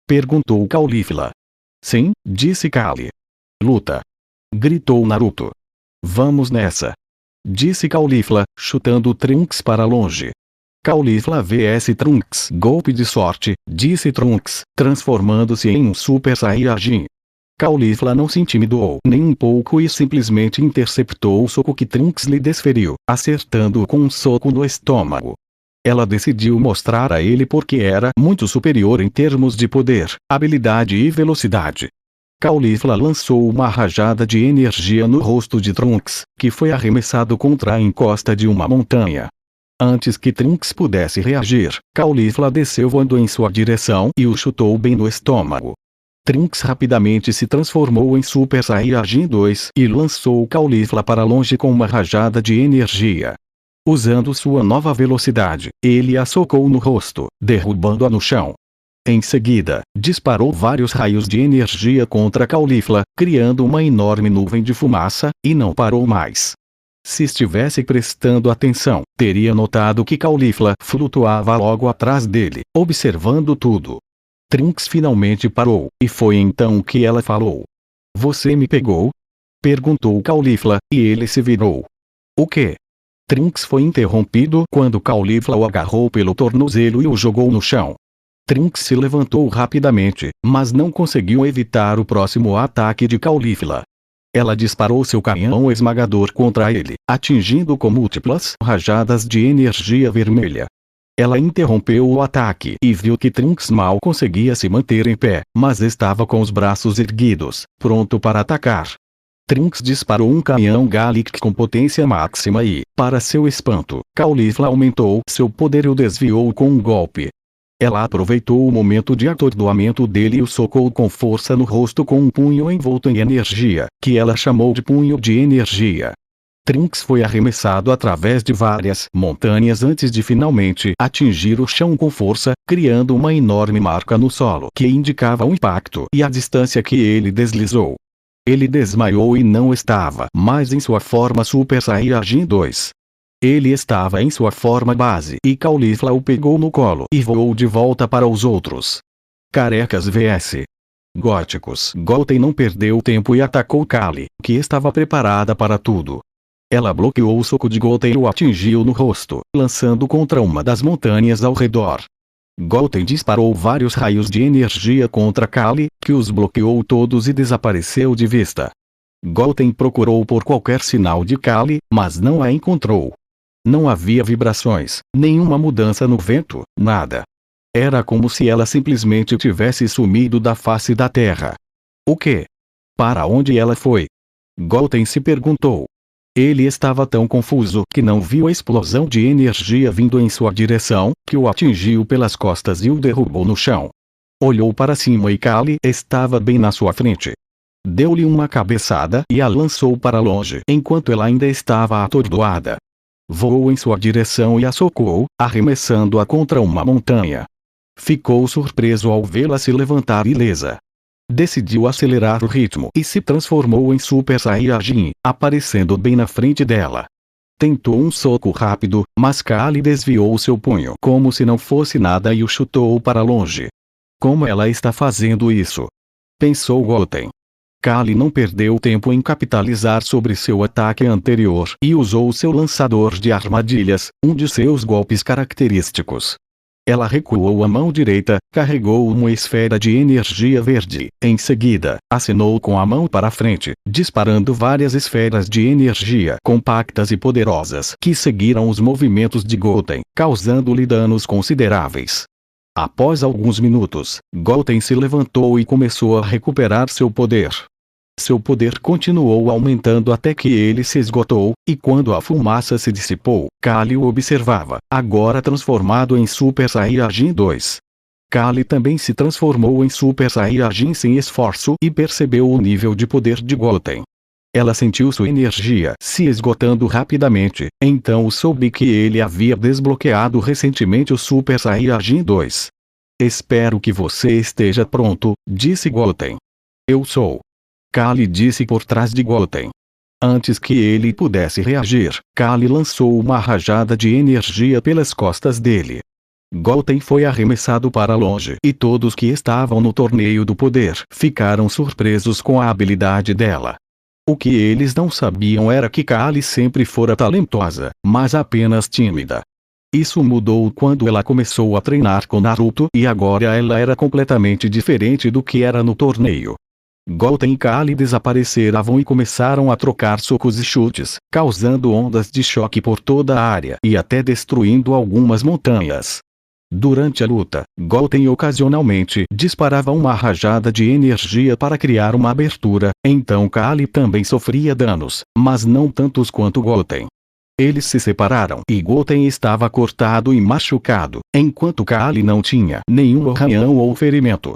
Perguntou Caulifla. Sim, disse Kali. Luta. Gritou Naruto. Vamos nessa. Disse Caulifla, chutando Trunks para longe. Caulifla vs Trunks. Golpe de sorte, disse Trunks, transformando-se em um Super Saiyajin. Caulifla não se intimidou nem um pouco e simplesmente interceptou o soco que Trunks lhe desferiu, acertando-o com um soco no estômago. Ela decidiu mostrar a ele porque era muito superior em termos de poder, habilidade e velocidade. Caulifla lançou uma rajada de energia no rosto de Trunks, que foi arremessado contra a encosta de uma montanha. Antes que Trunks pudesse reagir, Caulifla desceu voando em sua direção e o chutou bem no estômago. Trunks rapidamente se transformou em Super Saiyajin 2 e lançou Caulifla para longe com uma rajada de energia. Usando sua nova velocidade, ele a socou no rosto, derrubando-a no chão. Em seguida, disparou vários raios de energia contra Caulifla, criando uma enorme nuvem de fumaça, e não parou mais. Se estivesse prestando atenção, teria notado que Caulifla flutuava logo atrás dele, observando tudo. Trunks finalmente parou, e foi então que ela falou. Você me pegou? Perguntou Caulifla, e ele se virou. O quê? Trunks foi interrompido quando Caulifla o agarrou pelo tornozelo e o jogou no chão. Trunks se levantou rapidamente, mas não conseguiu evitar o próximo ataque de Caulifla. Ela disparou seu canhão esmagador contra ele, atingindo com múltiplas rajadas de energia vermelha. Ela interrompeu o ataque e viu que Trunks mal conseguia se manter em pé, mas estava com os braços erguidos, pronto para atacar. Trunks disparou um canhão Gallic com potência máxima e, para seu espanto, Caulifla aumentou seu poder e o desviou com um golpe. Ela aproveitou o momento de atordoamento dele e o socou com força no rosto com um punho envolto em energia, que ela chamou de punho de energia. Trunks foi arremessado através de várias montanhas antes de finalmente atingir o chão com força, criando uma enorme marca no solo que indicava o impacto e a distância que ele deslizou. Ele desmaiou e não estava mais em sua forma Super Saiyajin 2. Ele estava em sua forma base e Caulifla o pegou no colo e voou de volta para os outros. Carecas vs Góticos. Goten não perdeu tempo e atacou Kali, que estava preparada para tudo. Ela bloqueou o soco de Goten e o atingiu no rosto, lançando contra uma das montanhas ao redor. Goten disparou vários raios de energia contra Kali, que os bloqueou todos e desapareceu de vista. Goten procurou por qualquer sinal de Kali, mas não a encontrou. Não havia vibrações, nenhuma mudança no vento, nada. Era como se ela simplesmente tivesse sumido da face da terra. O quê? Para onde ela foi? Goten se perguntou. Ele estava tão confuso que não viu a explosão de energia vindo em sua direção, que o atingiu pelas costas e o derrubou no chão. Olhou para cima e Kali estava bem na sua frente. Deu-lhe uma cabeçada e a lançou para longe enquanto ela ainda estava atordoada. Voou em sua direção e a socou, arremessando-a contra uma montanha. Ficou surpreso ao vê-la se levantar ilesa. Decidiu acelerar o ritmo e se transformou em Super Saiyajin, aparecendo bem na frente dela. Tentou um soco rápido, mas Kali desviou seu punho como se não fosse nada e o chutou para longe. Como ela está fazendo isso? Pensou Goten. Kali não perdeu tempo em capitalizar sobre seu ataque anterior e usou seu lançador de armadilhas, um de seus golpes característicos. Ela recuou a mão direita, carregou uma esfera de energia verde, em seguida, acenou com a mão para frente, disparando várias esferas de energia compactas e poderosas que seguiram os movimentos de Goten, causando-lhe danos consideráveis. Após alguns minutos, Goten se levantou e começou a recuperar seu poder. Seu poder continuou aumentando até que ele se esgotou, e quando a fumaça se dissipou, Kali o observava, agora transformado em Super Saiyajin 2. Kali também se transformou em Super Saiyajin sem esforço e percebeu o nível de poder de Goten. Ela sentiu sua energia se esgotando rapidamente, então soube que ele havia desbloqueado recentemente o Super Saiyajin 2. Espero que você esteja pronto, disse Goten. Eu sou. Kali disse por trás de Goten. Antes que ele pudesse reagir, Kali lançou uma rajada de energia pelas costas dele. Goten foi arremessado para longe e todos que estavam no torneio do poder ficaram surpresos com a habilidade dela. O que eles não sabiam era que Kali sempre fora talentosa, mas apenas tímida. Isso mudou quando ela começou a treinar com Naruto e agora ela era completamente diferente do que era no torneio. Goten e Kali desapareceram e começaram a trocar socos e chutes, causando ondas de choque por toda a área e até destruindo algumas montanhas. Durante a luta, Goten ocasionalmente disparava uma rajada de energia para criar uma abertura, então Kali também sofria danos, mas não tantos quanto Goten. Eles se separaram e Goten estava cortado e machucado, enquanto Kali não tinha nenhum arranhão ou ferimento.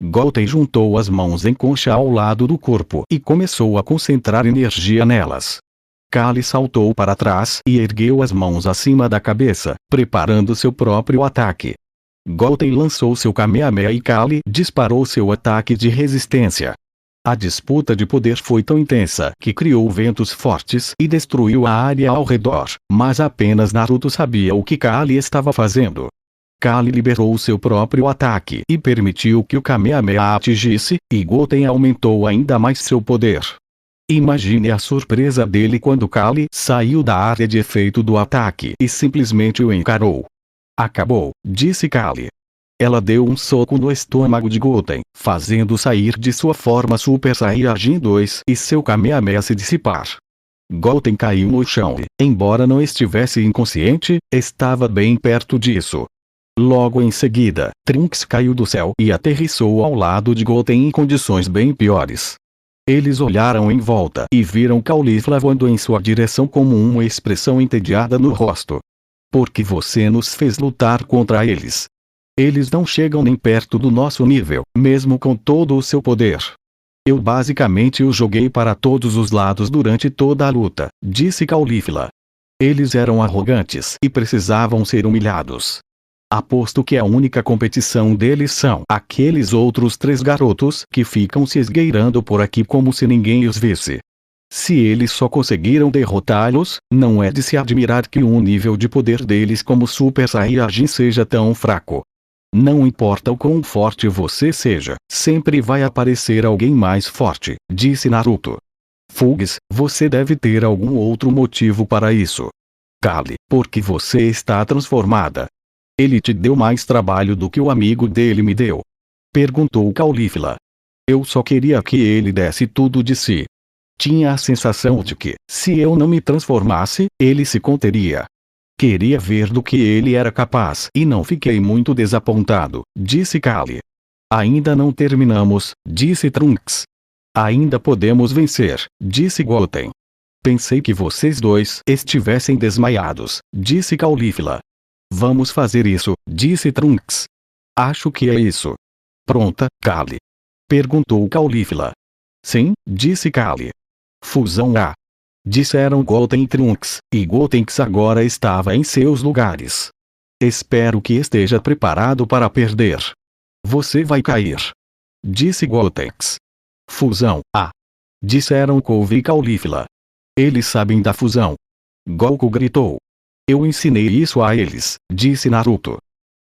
Goten juntou as mãos em concha ao lado do corpo e começou a concentrar energia nelas. Kali saltou para trás e ergueu as mãos acima da cabeça, preparando seu próprio ataque. Goten lançou seu Kamehameha e Kali disparou seu ataque de resistência. A disputa de poder foi tão intensa que criou ventos fortes e destruiu a área ao redor, mas apenas Naruto sabia o que Kali estava fazendo. Kali liberou seu próprio ataque e permitiu que o Kamehameha a atingisse, e Goten aumentou ainda mais seu poder. Imagine a surpresa dele quando Kali saiu da área de efeito do ataque e simplesmente o encarou. Acabou, disse Kali. Ela deu um soco no estômago de Goten, fazendo sair de sua forma Super Saiyajin 2 e seu Kamehameha se dissipar. Goten caiu no chão e, embora não estivesse inconsciente, estava bem perto disso. Logo em seguida, Trunks caiu do céu e aterrissou ao lado de Goten em condições bem piores. Eles olharam em volta e viram Caulifla voando em sua direção com uma expressão entediada no rosto. Por que você nos fez lutar contra eles? Eles não chegam nem perto do nosso nível, mesmo com todo o seu poder. Eu basicamente o joguei para todos os lados durante toda a luta, disse Caulifla. Eles eram arrogantes e precisavam ser humilhados. Aposto que a única competição deles são aqueles outros 3 garotos que ficam se esgueirando por aqui como se ninguém os visse. Se eles só conseguiram derrotá-los, não é de se admirar que o nível de poder deles como Super Saiyajin seja tão fraco. Não importa o quão forte você seja, sempre vai aparecer alguém mais forte, disse Naruto. Fugues, você deve ter algum outro motivo para isso. Kali, porque você está transformada. Ele te deu mais trabalho do que o amigo dele me deu? Perguntou Caulifla. Eu só queria que ele desse tudo de si. Tinha a sensação de que, se eu não me transformasse, ele se conteria. Queria ver do que ele era capaz e não fiquei muito desapontado, disse Kali. Ainda não terminamos, disse Trunks. Ainda podemos vencer, disse Goten. Pensei que vocês dois estivessem desmaiados, disse Caulifla. Vamos fazer isso, disse Trunks. Acho que é isso. Pronta, Kali? Perguntou Caulifla. Sim, disse Kali. Fusão A. Disseram Goten e Trunks, e Gotenks agora estava em seus lugares. Espero que esteja preparado para perder. Você vai cair. Disse Gotenks. Fusão A. Disseram Couve e Caulifla. Eles sabem da fusão. Goku gritou. Eu ensinei isso a eles, disse Naruto.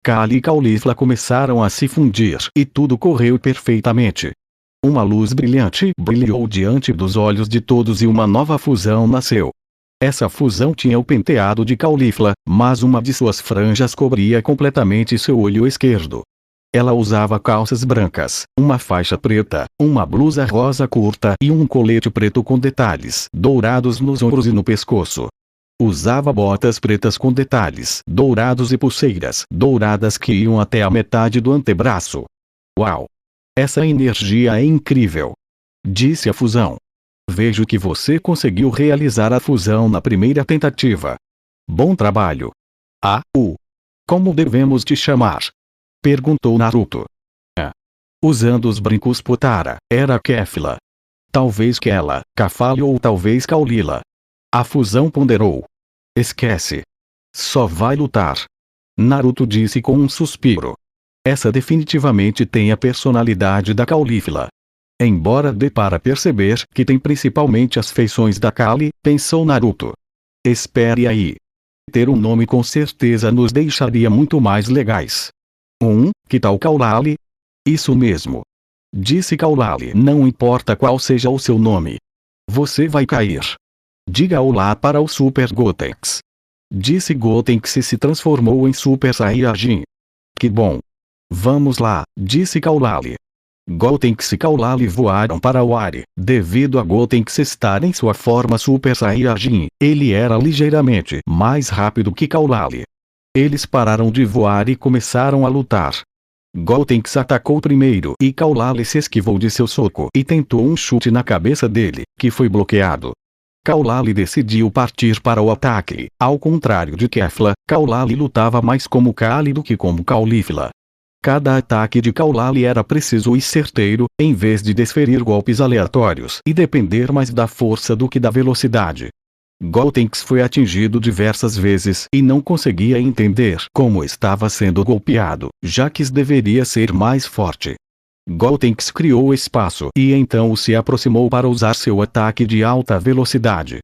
Kali e Caulifla começaram a se fundir e tudo correu perfeitamente. Uma luz brilhante brilhou diante dos olhos de todos e uma nova fusão nasceu. Essa fusão tinha o penteado de Caulifla, mas uma de suas franjas cobria completamente seu olho esquerdo. Ela usava calças brancas, uma faixa preta, uma blusa rosa curta e um colete preto com detalhes dourados nos ombros e no pescoço. Usava botas pretas com detalhes dourados e pulseiras douradas que iam até a metade do antebraço. Uau! Essa energia é incrível! Disse a fusão. Vejo que você conseguiu realizar a fusão na primeira tentativa. Bom trabalho! Como devemos te chamar? Perguntou Naruto. Usando os brincos Potara, era Kefla. Talvez Kela, Kafali ou talvez Caulila. A fusão ponderou. Esquece. Só vai lutar. Naruto disse com um suspiro. Essa definitivamente tem a personalidade da Caulifla. Embora dê para perceber que tem principalmente as feições da Kali, pensou Naruto. Espere aí. Ter um nome com certeza nos deixaria muito mais legais. Que tal Kaulali? Isso mesmo. Disse Kaulali. Não importa qual seja o seu nome. Você vai cair. Diga olá para o Super Gotenks. Disse Gotenks e se transformou em Super Saiyajin. Que bom. Vamos lá, disse Kaulali. Gotenks e Kaulali voaram para o ar. Devido a Gotenks estar em sua forma Super Saiyajin, ele era ligeiramente mais rápido que Kaulali. Eles pararam de voar e começaram a lutar. Gotenks atacou primeiro e Kaulali se esquivou de seu soco e tentou um chute na cabeça dele, que foi bloqueado. Kaulali decidiu partir para o ataque. Ao contrário de Kefla, Kaulali lutava mais como Kali do que como Caulifla. Cada ataque de Kaulali era preciso e certeiro, em vez de desferir golpes aleatórios e depender mais da força do que da velocidade. Gotenks foi atingido diversas vezes e não conseguia entender como estava sendo golpeado, já que deveria ser mais forte. Gotenks criou espaço e então se aproximou para usar seu ataque de alta velocidade.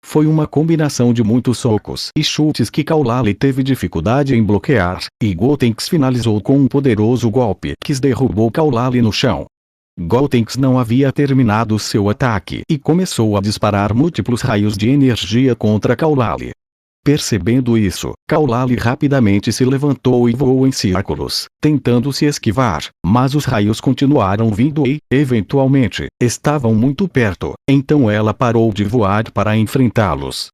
Foi uma combinação de muitos socos e chutes que Kaulali teve dificuldade em bloquear, e Gotenks finalizou com um poderoso golpe que derrubou Kaulali no chão. Gotenks não havia terminado seu ataque e começou a disparar múltiplos raios de energia contra Kaulali. Percebendo isso, Kaulali rapidamente se levantou e voou em círculos, tentando se esquivar, mas os raios continuaram vindo e, eventualmente, estavam muito perto, então ela parou de voar para enfrentá-los.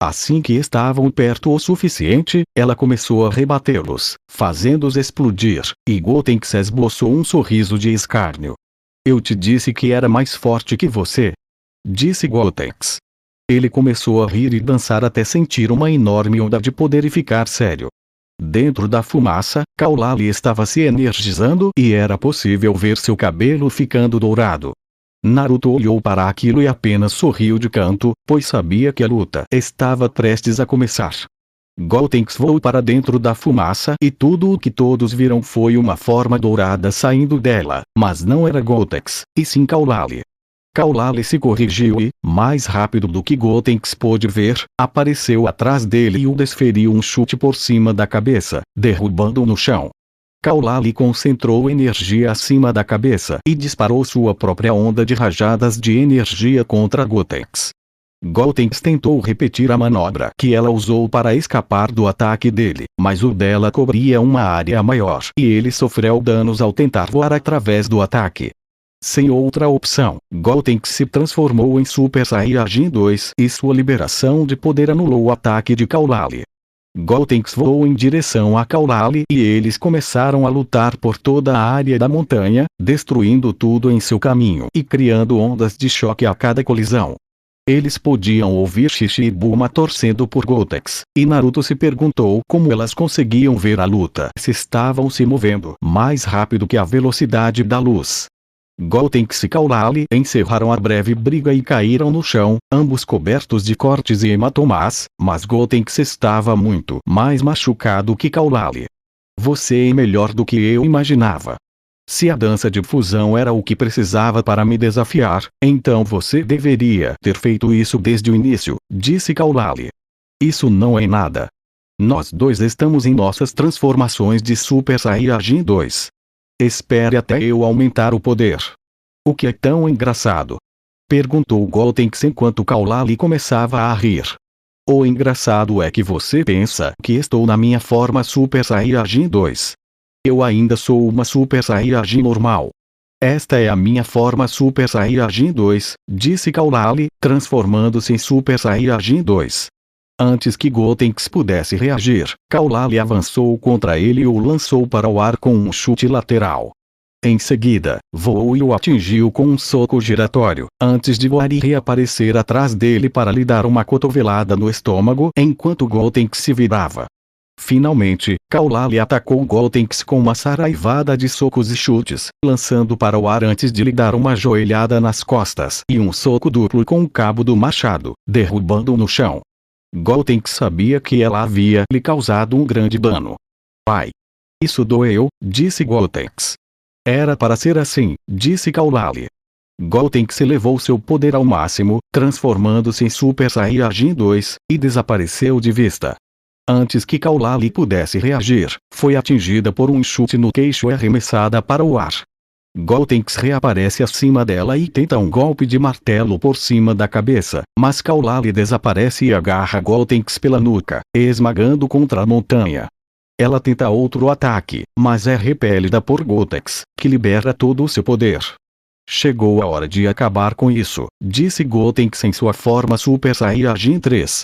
Assim que estavam perto o suficiente, ela começou a rebatê-los, fazendo-os explodir, e Gotenks esboçou um sorriso de escárnio. Eu te disse que era mais forte que você. Disse Gotenks. Ele começou a rir e dançar até sentir uma enorme onda de poder e ficar sério. Dentro da fumaça, Kaulali estava se energizando e era possível ver seu cabelo ficando dourado. Naruto olhou para aquilo e apenas sorriu de canto, pois sabia que a luta estava prestes a começar. Gotenks voou para dentro da fumaça e tudo o que todos viram foi uma forma dourada saindo dela, mas não era Gotenks, e sim Caulali. Caulali se corrigiu e, mais rápido do que Gotenks pôde ver, apareceu atrás dele e o desferiu um chute por cima da cabeça, derrubando-o no chão. Caulali concentrou energia acima da cabeça e disparou sua própria onda de rajadas de energia contra Gotenks. Gotenks tentou repetir a manobra que ela usou para escapar do ataque dele, mas o dela cobria uma área maior e ele sofreu danos ao tentar voar através do ataque. Sem outra opção, Gotenks se transformou em Super Saiyajin 2 e sua liberação de poder anulou o ataque de Caulali. Gotenks voou em direção a Caulali e eles começaram a lutar por toda a área da montanha, destruindo tudo em seu caminho e criando ondas de choque a cada colisão. Eles podiam ouvir Shishi e Bulma torcendo por Gotenks, e Naruto se perguntou como elas conseguiam ver a luta se estavam se movendo mais rápido que a velocidade da luz. Gotenks e Caulali encerraram a breve briga e caíram no chão, ambos cobertos de cortes e hematomas, mas Gotenks estava muito mais machucado que Caulali. Você é melhor do que eu imaginava. Se a dança de fusão era o que precisava para me desafiar, então você deveria ter feito isso desde o início, disse Caulali. Isso não é nada. Nós dois estamos em nossas transformações de Super Saiyajin 2. Espere até eu aumentar o poder. O que é tão engraçado? Perguntou Gotenks enquanto Caulali começava a rir. O engraçado é que você pensa que estou na minha forma Super Saiyajin 2. Eu ainda sou uma Super Saiyajin normal. Esta é a minha forma Super Saiyajin 2, disse Caulali, transformando-se em Super Saiyajin 2. Antes que Gotenks pudesse reagir, Caulali avançou contra ele e o lançou para o ar com um chute lateral. Em seguida, voou e o atingiu com um soco giratório, antes de voar e reaparecer atrás dele para lhe dar uma cotovelada no estômago enquanto Gotenks se virava. Finalmente, Caulali atacou Gotenks com uma saraivada de socos e chutes, lançando para o ar antes de lhe dar uma joelhada nas costas e um soco duplo com o cabo do machado, derrubando-o no chão. Gotenks sabia que ela havia lhe causado um grande dano. Ai! Isso doeu, disse Gotenks. Era para ser assim, disse Caulali. Gotenks elevou seu poder ao máximo, transformando-se em Super Saiyajin 2, e desapareceu de vista. Antes que Caulali pudesse reagir, foi atingida por um chute no queixo e arremessada para o ar. Gotenks reaparece acima dela e tenta um golpe de martelo por cima da cabeça, mas Caulali desaparece e agarra Gotenks pela nuca, esmagando contra a montanha. Ela tenta outro ataque, mas é repelida por Gotenks, que libera todo o seu poder. Chegou a hora de acabar com isso, disse Gotenks em sua forma Super Saiyajin 3.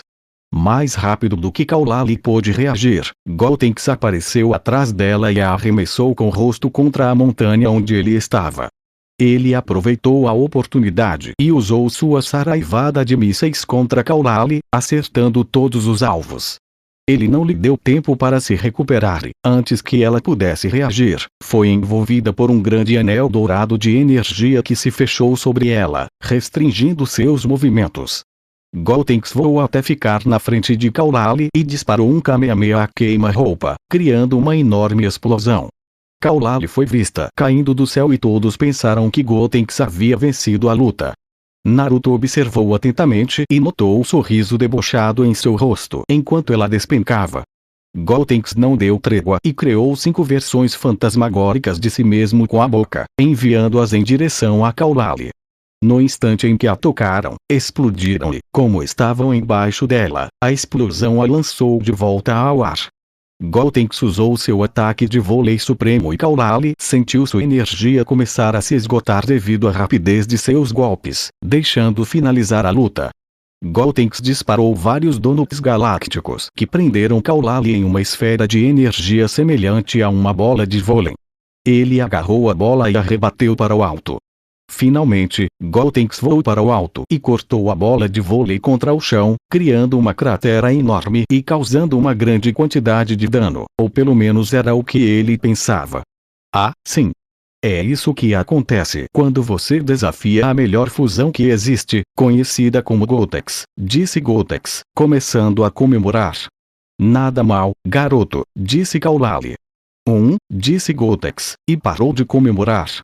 Mais rápido do que Caulali pôde reagir, Gotenks apareceu atrás dela e a arremessou com o rosto contra a montanha onde ele estava. Ele aproveitou a oportunidade e usou sua saraivada de mísseis contra Caulali, acertando todos os alvos. Ele não lhe deu tempo para se recuperar e, antes que ela pudesse reagir, foi envolvida por um grande anel dourado de energia que se fechou sobre ela, restringindo seus movimentos. Gotenks voou até ficar na frente de Caulali e disparou um Kamehameha a queima-roupa, criando uma enorme explosão. Caulali foi vista caindo do céu e todos pensaram que Gotenks havia vencido a luta. Naruto observou atentamente e notou o sorriso debochado em seu rosto enquanto ela despencava. Gotenks não deu trégua e criou 5 versões fantasmagóricas de si mesmo com a boca, enviando-as em direção a Caulali. No instante em que a tocaram, explodiram e, como estavam embaixo dela, a explosão a lançou de volta ao ar. Gotenks usou seu ataque de vôlei supremo e Caulali sentiu sua energia começar a se esgotar devido à rapidez de seus golpes, deixando finalizar a luta. Gotenks disparou vários donuts galácticos que prenderam Caulali em uma esfera de energia semelhante a uma bola de vôlei. Ele agarrou a bola e a rebateu para o alto. Finalmente, Gotenks voou para o alto e cortou a bola de vôlei contra o chão, criando uma cratera enorme e causando uma grande quantidade de dano, ou pelo menos era o que ele pensava. Ah, sim. É isso que acontece quando você desafia a melhor fusão que existe, conhecida como Gotenks, disse Gotenks, começando a comemorar. Nada mal, garoto, disse Kaulali. Disse Gotenks, e parou de comemorar.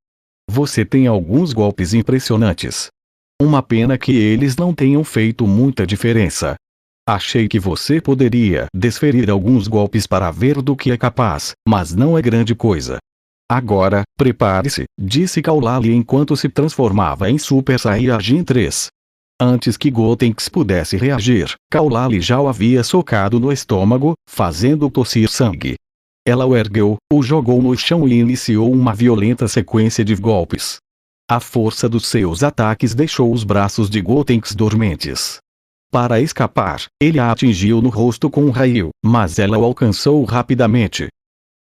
Você tem alguns golpes impressionantes. Uma pena que eles não tenham feito muita diferença. Achei que você poderia desferir alguns golpes para ver do que é capaz, mas não é grande coisa. Agora, prepare-se, disse Kaulali enquanto se transformava em Super Saiyajin 3. Antes que Gotenks pudesse reagir, Kaulali já o havia socado no estômago, fazendo tossir sangue. Ela o ergueu, o jogou no chão e iniciou uma violenta sequência de golpes. A força dos seus ataques deixou os braços de Gotenks dormentes. Para escapar, ele a atingiu no rosto com um raio, mas ela o alcançou rapidamente.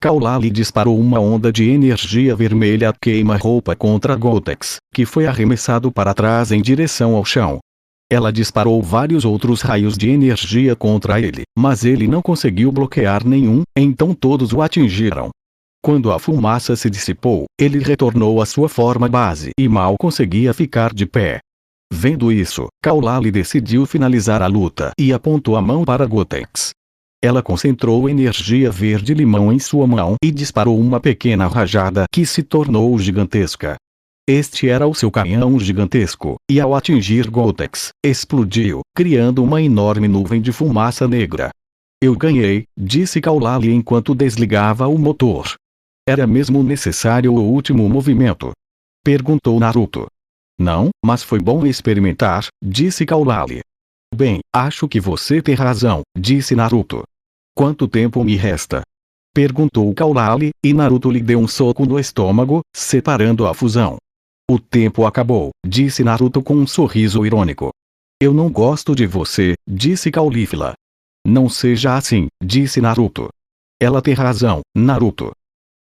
Kaulali disparou uma onda de energia vermelha queima-roupa contra Gotenks, que foi arremessado para trás em direção ao chão. Ela disparou vários outros raios de energia contra ele, mas ele não conseguiu bloquear nenhum, então todos o atingiram. Quando a fumaça se dissipou, ele retornou à sua forma base e mal conseguia ficar de pé. Vendo isso, Kaulali decidiu finalizar a luta e apontou a mão para Gotenks. Ela concentrou energia verde-limão em sua mão e disparou uma pequena rajada que se tornou gigantesca. Este era o seu canhão gigantesco, e ao atingir Gotenks, explodiu, criando uma enorme nuvem de fumaça negra. Eu ganhei, disse Kaulali enquanto desligava o motor. Era mesmo necessário o último movimento? Perguntou Naruto. Não, mas foi bom experimentar, disse Kaulali. Bem, acho que você tem razão, disse Naruto. Quanto tempo me resta? Perguntou Kaulali, e Naruto lhe deu um soco no estômago, separando a fusão. O tempo acabou, disse Naruto com um sorriso irônico. Eu não gosto de você, disse Caulifla. Não seja assim, disse Naruto. Ela tem razão, Naruto.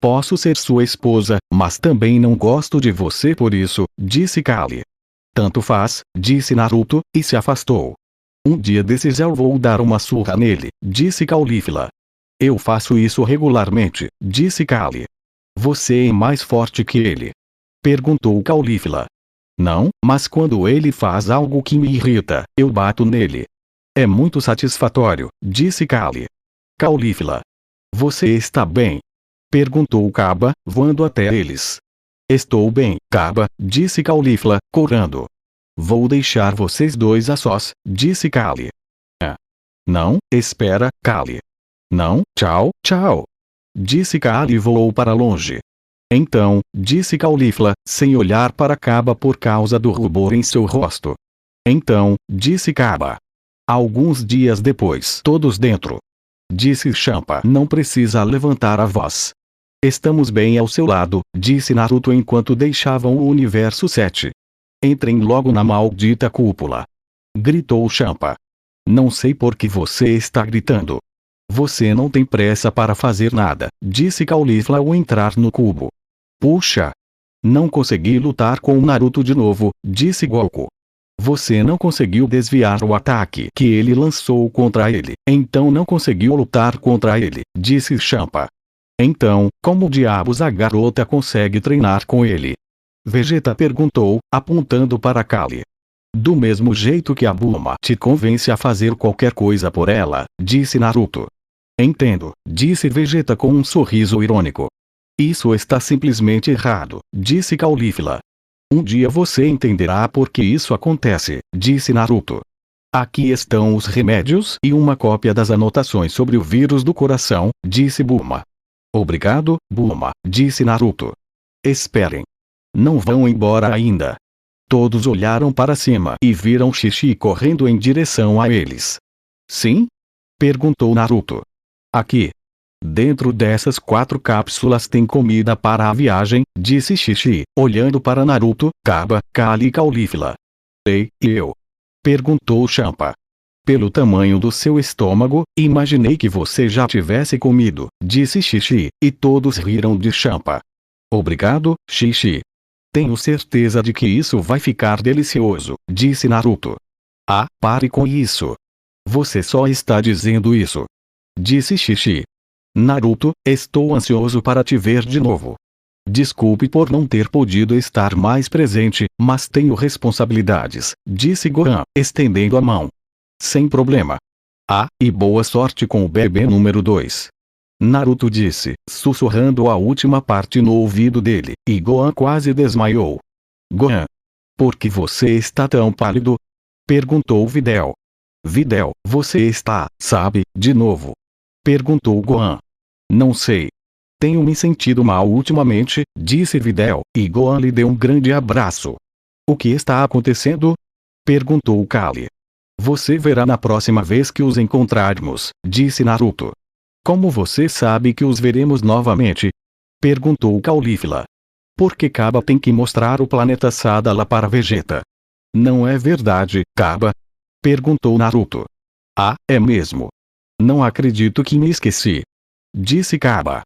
Posso ser sua esposa, mas também não gosto de você por isso, disse Kali. Tanto faz, disse Naruto, e se afastou. Um dia desses eu vou dar uma surra nele, disse Caulifla. Eu faço isso regularmente, disse Kali. Você é mais forte que ele? Perguntou Caulifla. Não, mas quando ele faz algo que me irrita, eu bato nele. É muito satisfatório, disse Kali. Caulifla. Você está bem? Perguntou Kaba, voando até eles. Estou bem, Kaba, disse Caulifla, correndo. Vou deixar vocês dois a sós, disse Kali. Não, espera, Kali. Não, tchau, tchau. Disse Kali e voou para longe. Então, disse Caulifla, sem olhar para Kaba por causa do rubor em seu rosto. Então, disse Kaba. Alguns dias depois, todos dentro. Disse Champa, não precisa levantar a voz. Estamos bem ao seu lado, disse Naruto enquanto deixavam o universo 7. Entrem logo na maldita cúpula. Gritou Champa. Não sei por que você está gritando. Você não tem pressa para fazer nada, disse Caulifla ao entrar no cubo. Puxa! Não consegui lutar com o Naruto de novo, disse Goku. Você não conseguiu desviar o ataque que ele lançou contra ele, então não conseguiu lutar contra ele, disse Champa. Então, como diabos a garota consegue treinar com ele? Vegeta perguntou, apontando para Kali. Do mesmo jeito que a Bulma te convence a fazer qualquer coisa por ela, disse Naruto. Entendo, disse Vegeta com um sorriso irônico. Isso está simplesmente errado, disse Caulifla. Um dia você entenderá por que isso acontece, disse Naruto. Aqui estão os remédios e uma cópia das anotações sobre o vírus do coração, disse Bulma. Obrigado, Bulma, disse Naruto. Esperem. Não vão embora ainda. Todos olharam para cima e viram Xixi correndo em direção a eles. Sim? Perguntou Naruto. Aqui. Dentro dessas 4 cápsulas tem comida para a viagem, disse Xixi, olhando para Naruto, Kaba, Kali e Caulifla. Ei, e eu? Perguntou Champa. Pelo tamanho do seu estômago, imaginei que você já tivesse comido, disse Xixi, e todos riram de Champa. Obrigado, Xixi. Tenho certeza de que isso vai ficar delicioso, disse Naruto. Ah, pare com isso. Você só está dizendo isso. Disse Xixi. Naruto, estou ansioso para te ver de novo. Desculpe por não ter podido estar mais presente, mas tenho responsabilidades, disse Gohan, estendendo a mão. Sem problema. E boa sorte com o bebê número 2. Naruto disse, sussurrando a última parte no ouvido dele, e Gohan quase desmaiou. Gohan. Por que você está tão pálido? Perguntou Videl. Videl, você está, sabe, de novo? Perguntou Gohan. Não sei. Tenho me sentido mal ultimamente, disse Videl, e Gohan lhe deu um grande abraço. O que está acontecendo? Perguntou Kali. Você verá na próxima vez que os encontrarmos, disse Naruto. Como você sabe que os veremos novamente? Perguntou Caulifla. Porque Kaba tem que mostrar o planeta Sadala para Vegeta. Não é verdade, Kaba? Perguntou Naruto. É mesmo. Não acredito que me esqueci. Disse Kaba.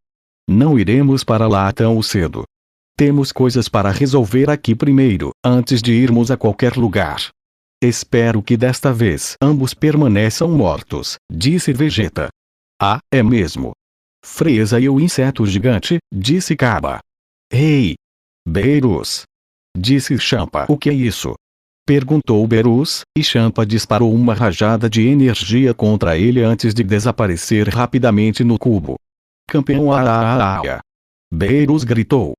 Não iremos para lá tão cedo. Temos coisas para resolver aqui primeiro, antes de irmos a qualquer lugar. Espero que desta vez ambos permaneçam mortos, disse Vegeta. É mesmo. Frieza e o inseto gigante, disse Kaba. Ei! Beerus! Disse Champa. O que é isso? Perguntou Beerus, e Champa disparou uma rajada de energia contra ele antes de desaparecer rapidamente no cubo. Campeão Beerus gritou.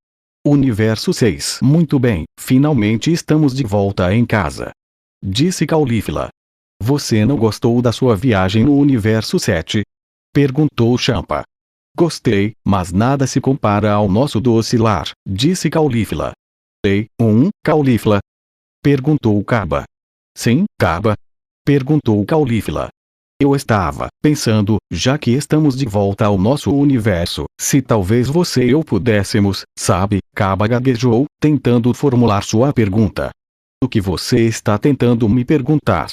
Universo 6. Muito bem, finalmente estamos de volta em casa. Disse Caulifla. Você não gostou da sua viagem no Universo 7? Perguntou Champa. Gostei, mas nada se compara ao nosso doce lar, disse Caulifla. Ei, Caulifla? Perguntou Kaba. Sim, Kaba? Perguntou Caulifla. Eu estava pensando, já que estamos de volta ao nosso universo, se talvez você e eu pudéssemos, sabe, Kaba gaguejou, tentando formular sua pergunta. O que você está tentando me perguntar?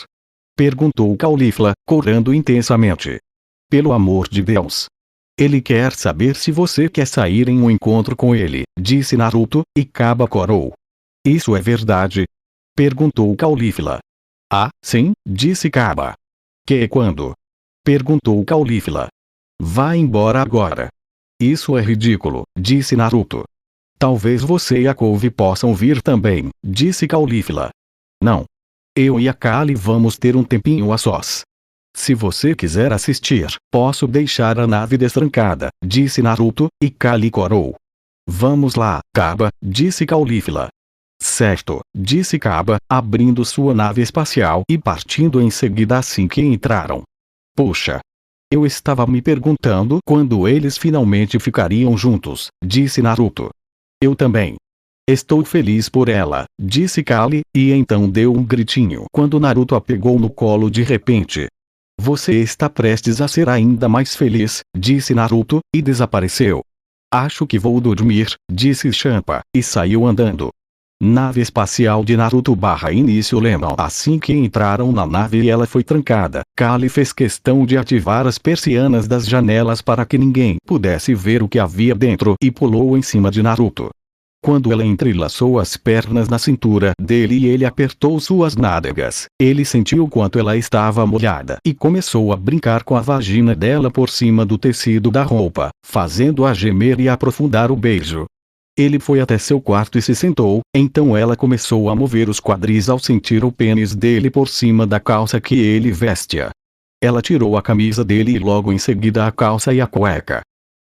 Perguntou Caulifla, corando intensamente. Pelo amor de Deus. Ele quer saber se você quer sair em um encontro com ele, disse Naruto, e Kaba corou. Isso é verdade? Perguntou Caulifla. Sim, disse Kaba. Que é quando? Perguntou Caulifla. Vá embora agora. Isso é ridículo, disse Naruto. Talvez você e a Couve possam vir também, disse Caulifla. Não. Eu e a Kali vamos ter um tempinho a sós. Se você quiser assistir, posso deixar a nave destrancada, disse Naruto, e Kali corou. Vamos lá, Kaba, disse Caulifla. Certo, disse Kaba, abrindo sua nave espacial e partindo em seguida assim que entraram. Puxa! Eu estava me perguntando quando eles finalmente ficariam juntos, disse Naruto. Eu também. Estou feliz por ela, disse Kali, e então deu um gritinho quando Naruto a pegou no colo de repente. Você está prestes a ser ainda mais feliz, disse Naruto, e desapareceu. Acho que vou dormir, disse Champa, e saiu andando. Nave espacial de Naruto /início Lemon. Assim que entraram na nave e ela foi trancada, Kali fez questão de ativar as persianas das janelas para que ninguém pudesse ver o que havia dentro e pulou em cima de Naruto. Quando ela entrelaçou as pernas na cintura dele e ele apertou suas nádegas, ele sentiu quanto ela estava molhada e começou a brincar com a vagina dela por cima do tecido da roupa, fazendo-a gemer e aprofundar o beijo. Ele foi até seu quarto e se sentou, então ela começou a mover os quadris ao sentir o pênis dele por cima da calça que ele vestia. Ela tirou a camisa dele e logo em seguida a calça e a cueca.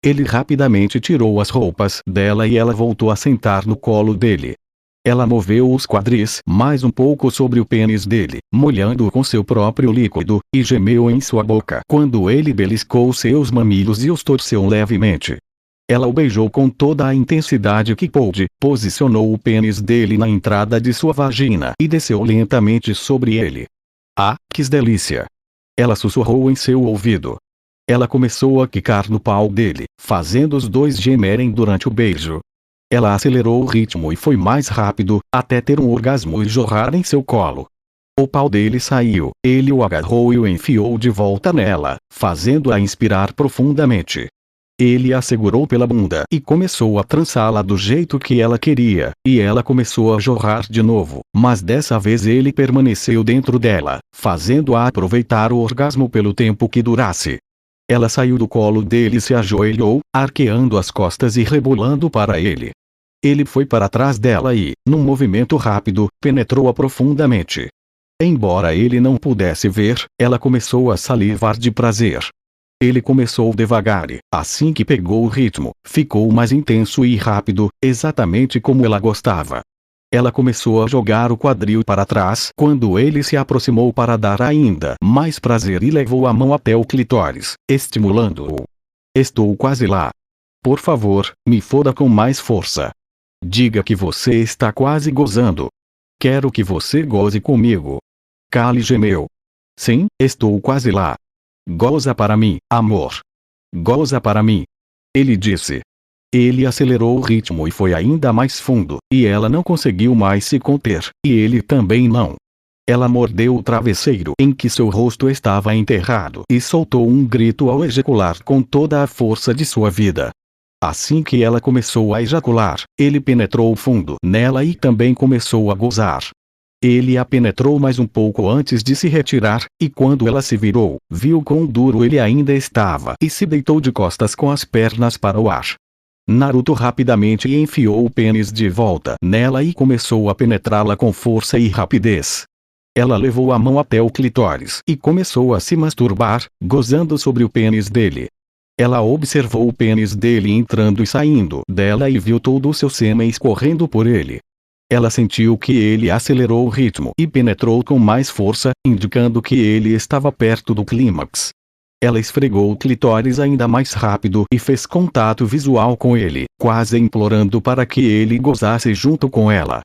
Ele rapidamente tirou as roupas dela e ela voltou a sentar no colo dele. Ela moveu os quadris mais um pouco sobre o pênis dele, molhando-o com seu próprio líquido, e gemeu em sua boca quando ele beliscou seus mamilos e os torceu levemente. Ela o beijou com toda a intensidade que pôde, posicionou o pênis dele na entrada de sua vagina e desceu lentamente sobre ele. Que delícia! Ela sussurrou em seu ouvido. Ela começou a quicar no pau dele, fazendo os dois gemerem durante o beijo. Ela acelerou o ritmo e foi mais rápido, até ter um orgasmo e jorrar em seu colo. O pau dele saiu, ele o agarrou e o enfiou de volta nela, fazendo-a inspirar profundamente. Ele a segurou pela bunda e começou a trançá-la do jeito que ela queria, e ela começou a jorrar de novo, mas dessa vez ele permaneceu dentro dela, fazendo-a aproveitar o orgasmo pelo tempo que durasse. Ela saiu do colo dele e se ajoelhou, arqueando as costas e rebolando para ele. Ele foi para trás dela e, num movimento rápido, penetrou-a profundamente. Embora ele não pudesse ver, ela começou a salivar de prazer. Ele começou devagar e, assim que pegou o ritmo, ficou mais intenso e rápido, exatamente como ela gostava. Ela começou a jogar o quadril para trás quando ele se aproximou para dar ainda mais prazer e levou a mão até o clitóris, estimulando-o. Estou quase lá. Por favor, me foda com mais força. Diga que você está quase gozando. Quero que você goze comigo. Kali gemeu. Sim, estou quase lá. Goza para mim, amor. Goza para mim. Ele disse. Ele acelerou o ritmo e foi ainda mais fundo, e ela não conseguiu mais se conter, e ele também não. Ela mordeu o travesseiro em que seu rosto estava enterrado e soltou um grito ao ejacular com toda a força de sua vida. Assim que ela começou a ejacular, ele penetrou fundo nela e também começou a gozar. Ele a penetrou mais um pouco antes de se retirar, e quando ela se virou, viu quão duro ele ainda estava e se deitou de costas com as pernas para o ar. Naruto rapidamente enfiou o pênis de volta nela e começou a penetrá-la com força e rapidez. Ela levou a mão até o clitóris e começou a se masturbar, gozando sobre o pênis dele. Ela observou o pênis dele entrando e saindo dela e viu todo o seu sêmen escorrendo por ele. Ela sentiu que ele acelerou o ritmo e penetrou com mais força, indicando que ele estava perto do clímax. Ela esfregou o clitóris ainda mais rápido e fez contato visual com ele, quase implorando para que ele gozasse junto com ela.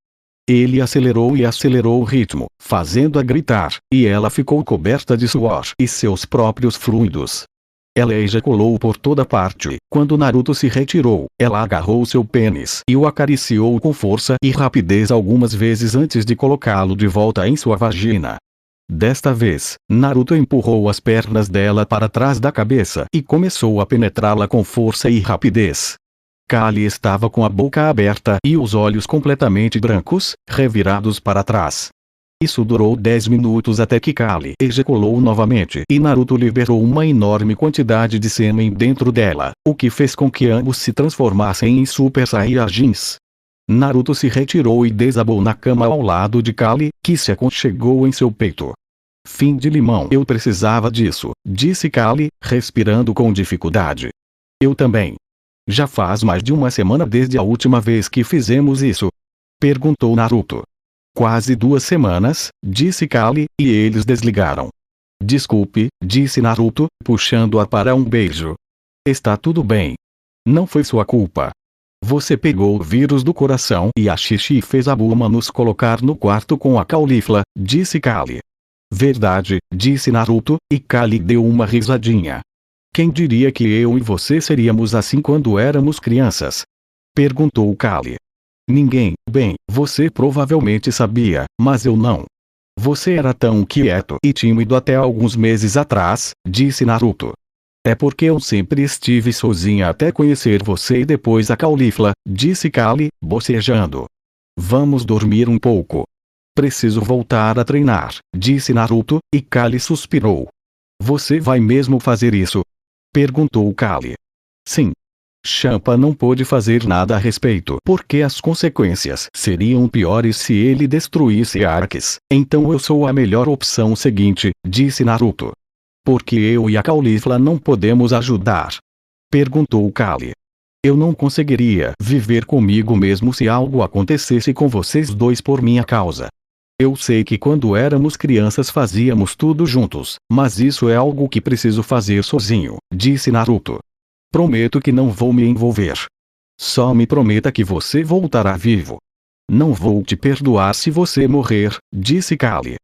Ele acelerou e acelerou o ritmo, fazendo-a gritar, e ela ficou coberta de suor e seus próprios fluidos. Ela ejaculou por toda parte. Quando Naruto se retirou, ela agarrou seu pênis e o acariciou com força e rapidez algumas vezes antes de colocá-lo de volta em sua vagina. Desta vez, Naruto empurrou as pernas dela para trás da cabeça e começou a penetrá-la com força e rapidez. Kali estava com a boca aberta e os olhos completamente brancos, revirados para trás. Isso durou 10 minutos até que Kali ejaculou novamente e Naruto liberou uma enorme quantidade de sêmen dentro dela, o que fez com que ambos se transformassem em Super Saiyajins. Naruto se retirou e desabou na cama ao lado de Kali, que se aconchegou em seu peito. Fim de limão. Eu precisava disso, disse Kali, respirando com dificuldade. Eu também. Já faz mais de uma semana desde a última vez que fizemos isso? Perguntou Naruto. Quase 2 semanas, disse Kali, e eles desligaram. Desculpe, disse Naruto, puxando-a para um beijo. Está tudo bem. Não foi sua culpa. Você pegou o vírus do coração e a Xixi fez a Bulma nos colocar no quarto com a Caulifla, disse Kali. Verdade, disse Naruto, e Kali deu uma risadinha. Quem diria que eu e você seríamos assim quando éramos crianças? Perguntou Kali. Ninguém. Bem, você provavelmente sabia, mas eu não. Você era tão quieto e tímido até alguns meses atrás, disse Naruto. É porque eu sempre estive sozinha até conhecer você e depois a Caulifla, disse Kali, bocejando. Vamos dormir um pouco. Preciso voltar a treinar, disse Naruto, e Kali suspirou. Você vai mesmo fazer isso? Perguntou Kali. Sim. Champa não pôde fazer nada a respeito porque as consequências seriam piores se ele destruísse Arques. Então eu sou a melhor opção seguinte, disse Naruto. Porque eu e a Caulifla não podemos ajudar? Perguntou Kali. Eu não conseguiria viver comigo mesmo se algo acontecesse com vocês dois por minha causa. Eu sei que quando éramos crianças fazíamos tudo juntos, mas isso é algo que preciso fazer sozinho, disse Naruto. Prometo que não vou me envolver. Só me prometa que você voltará vivo. Não vou te perdoar se você morrer, disse Kali.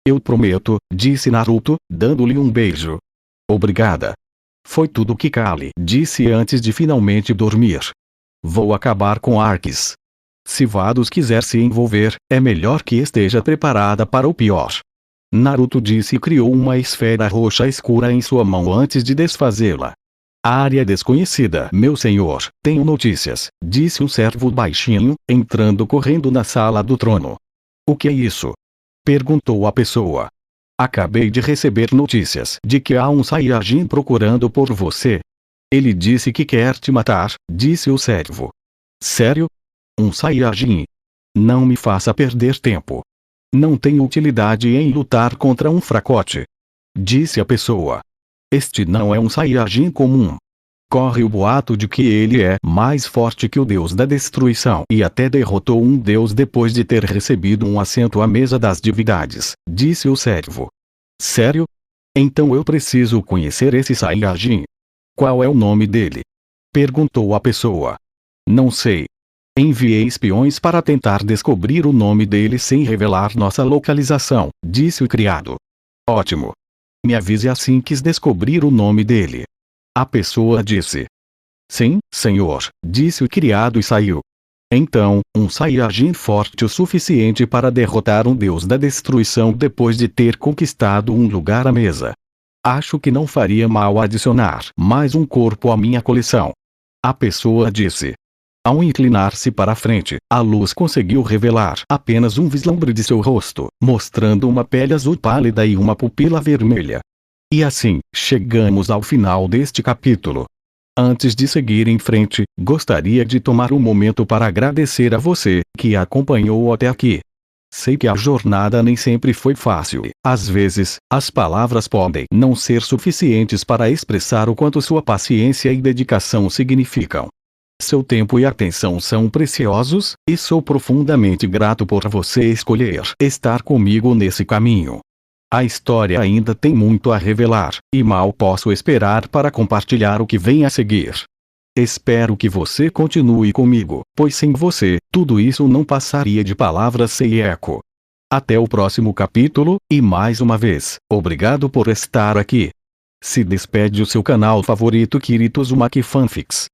Eu prometo, disse Naruto, dando-lhe um beijo. Obrigada. Foi tudo que Kali disse antes de finalmente dormir. Vou acabar com Arques. Se Vados quiser se envolver, é melhor que esteja preparada para o pior. Naruto disse e criou uma esfera roxa escura em sua mão antes de desfazê-la. Área desconhecida. Meu senhor, tenho notícias, disse um servo baixinho, entrando correndo na sala do trono. O que é isso? Perguntou a pessoa. Acabei de receber notícias de que há um Saiyajin procurando por você. Ele disse que quer te matar, disse o servo. Sério? Um Saiyajin. Não me faça perder tempo. Não tem utilidade em lutar contra um fracote. Disse a pessoa. Este não é um Saiyajin comum. Corre o boato de que ele é mais forte que o deus da destruição e até derrotou um deus depois de ter recebido um assento à mesa das divindades, disse o servo. Sério? Então eu preciso conhecer esse Saiyajin. Qual é o nome dele? Perguntou a pessoa. Não sei. Enviei espiões para tentar descobrir o nome dele sem revelar nossa localização, disse o criado. Ótimo. Me avise assim que descobrir o nome dele. A pessoa disse. Sim, senhor, disse o criado e saiu. Então, um Saiyajin forte o suficiente para derrotar um deus da destruição depois de ter conquistado um lugar à mesa. Acho que não faria mal adicionar mais um corpo à minha coleção. A pessoa disse. Ao inclinar-se para a frente, a luz conseguiu revelar apenas um vislumbre de seu rosto, mostrando uma pele azul pálida e uma pupila vermelha. E assim, chegamos ao final deste capítulo. Antes de seguir em frente, gostaria de tomar um momento para agradecer a você, que acompanhou até aqui. Sei que a jornada nem sempre foi fácil. Às vezes, as palavras podem não ser suficientes para expressar o quanto sua paciência e dedicação significam. Seu tempo e atenção são preciosos, e sou profundamente grato por você escolher estar comigo nesse caminho. A história ainda tem muito a revelar, e mal posso esperar para compartilhar o que vem a seguir. Espero que você continue comigo, pois sem você, tudo isso não passaria de palavras sem eco. Até o próximo capítulo, e mais uma vez, obrigado por estar aqui. Se despede o seu canal favorito Kirito Uzumaki Fanfics.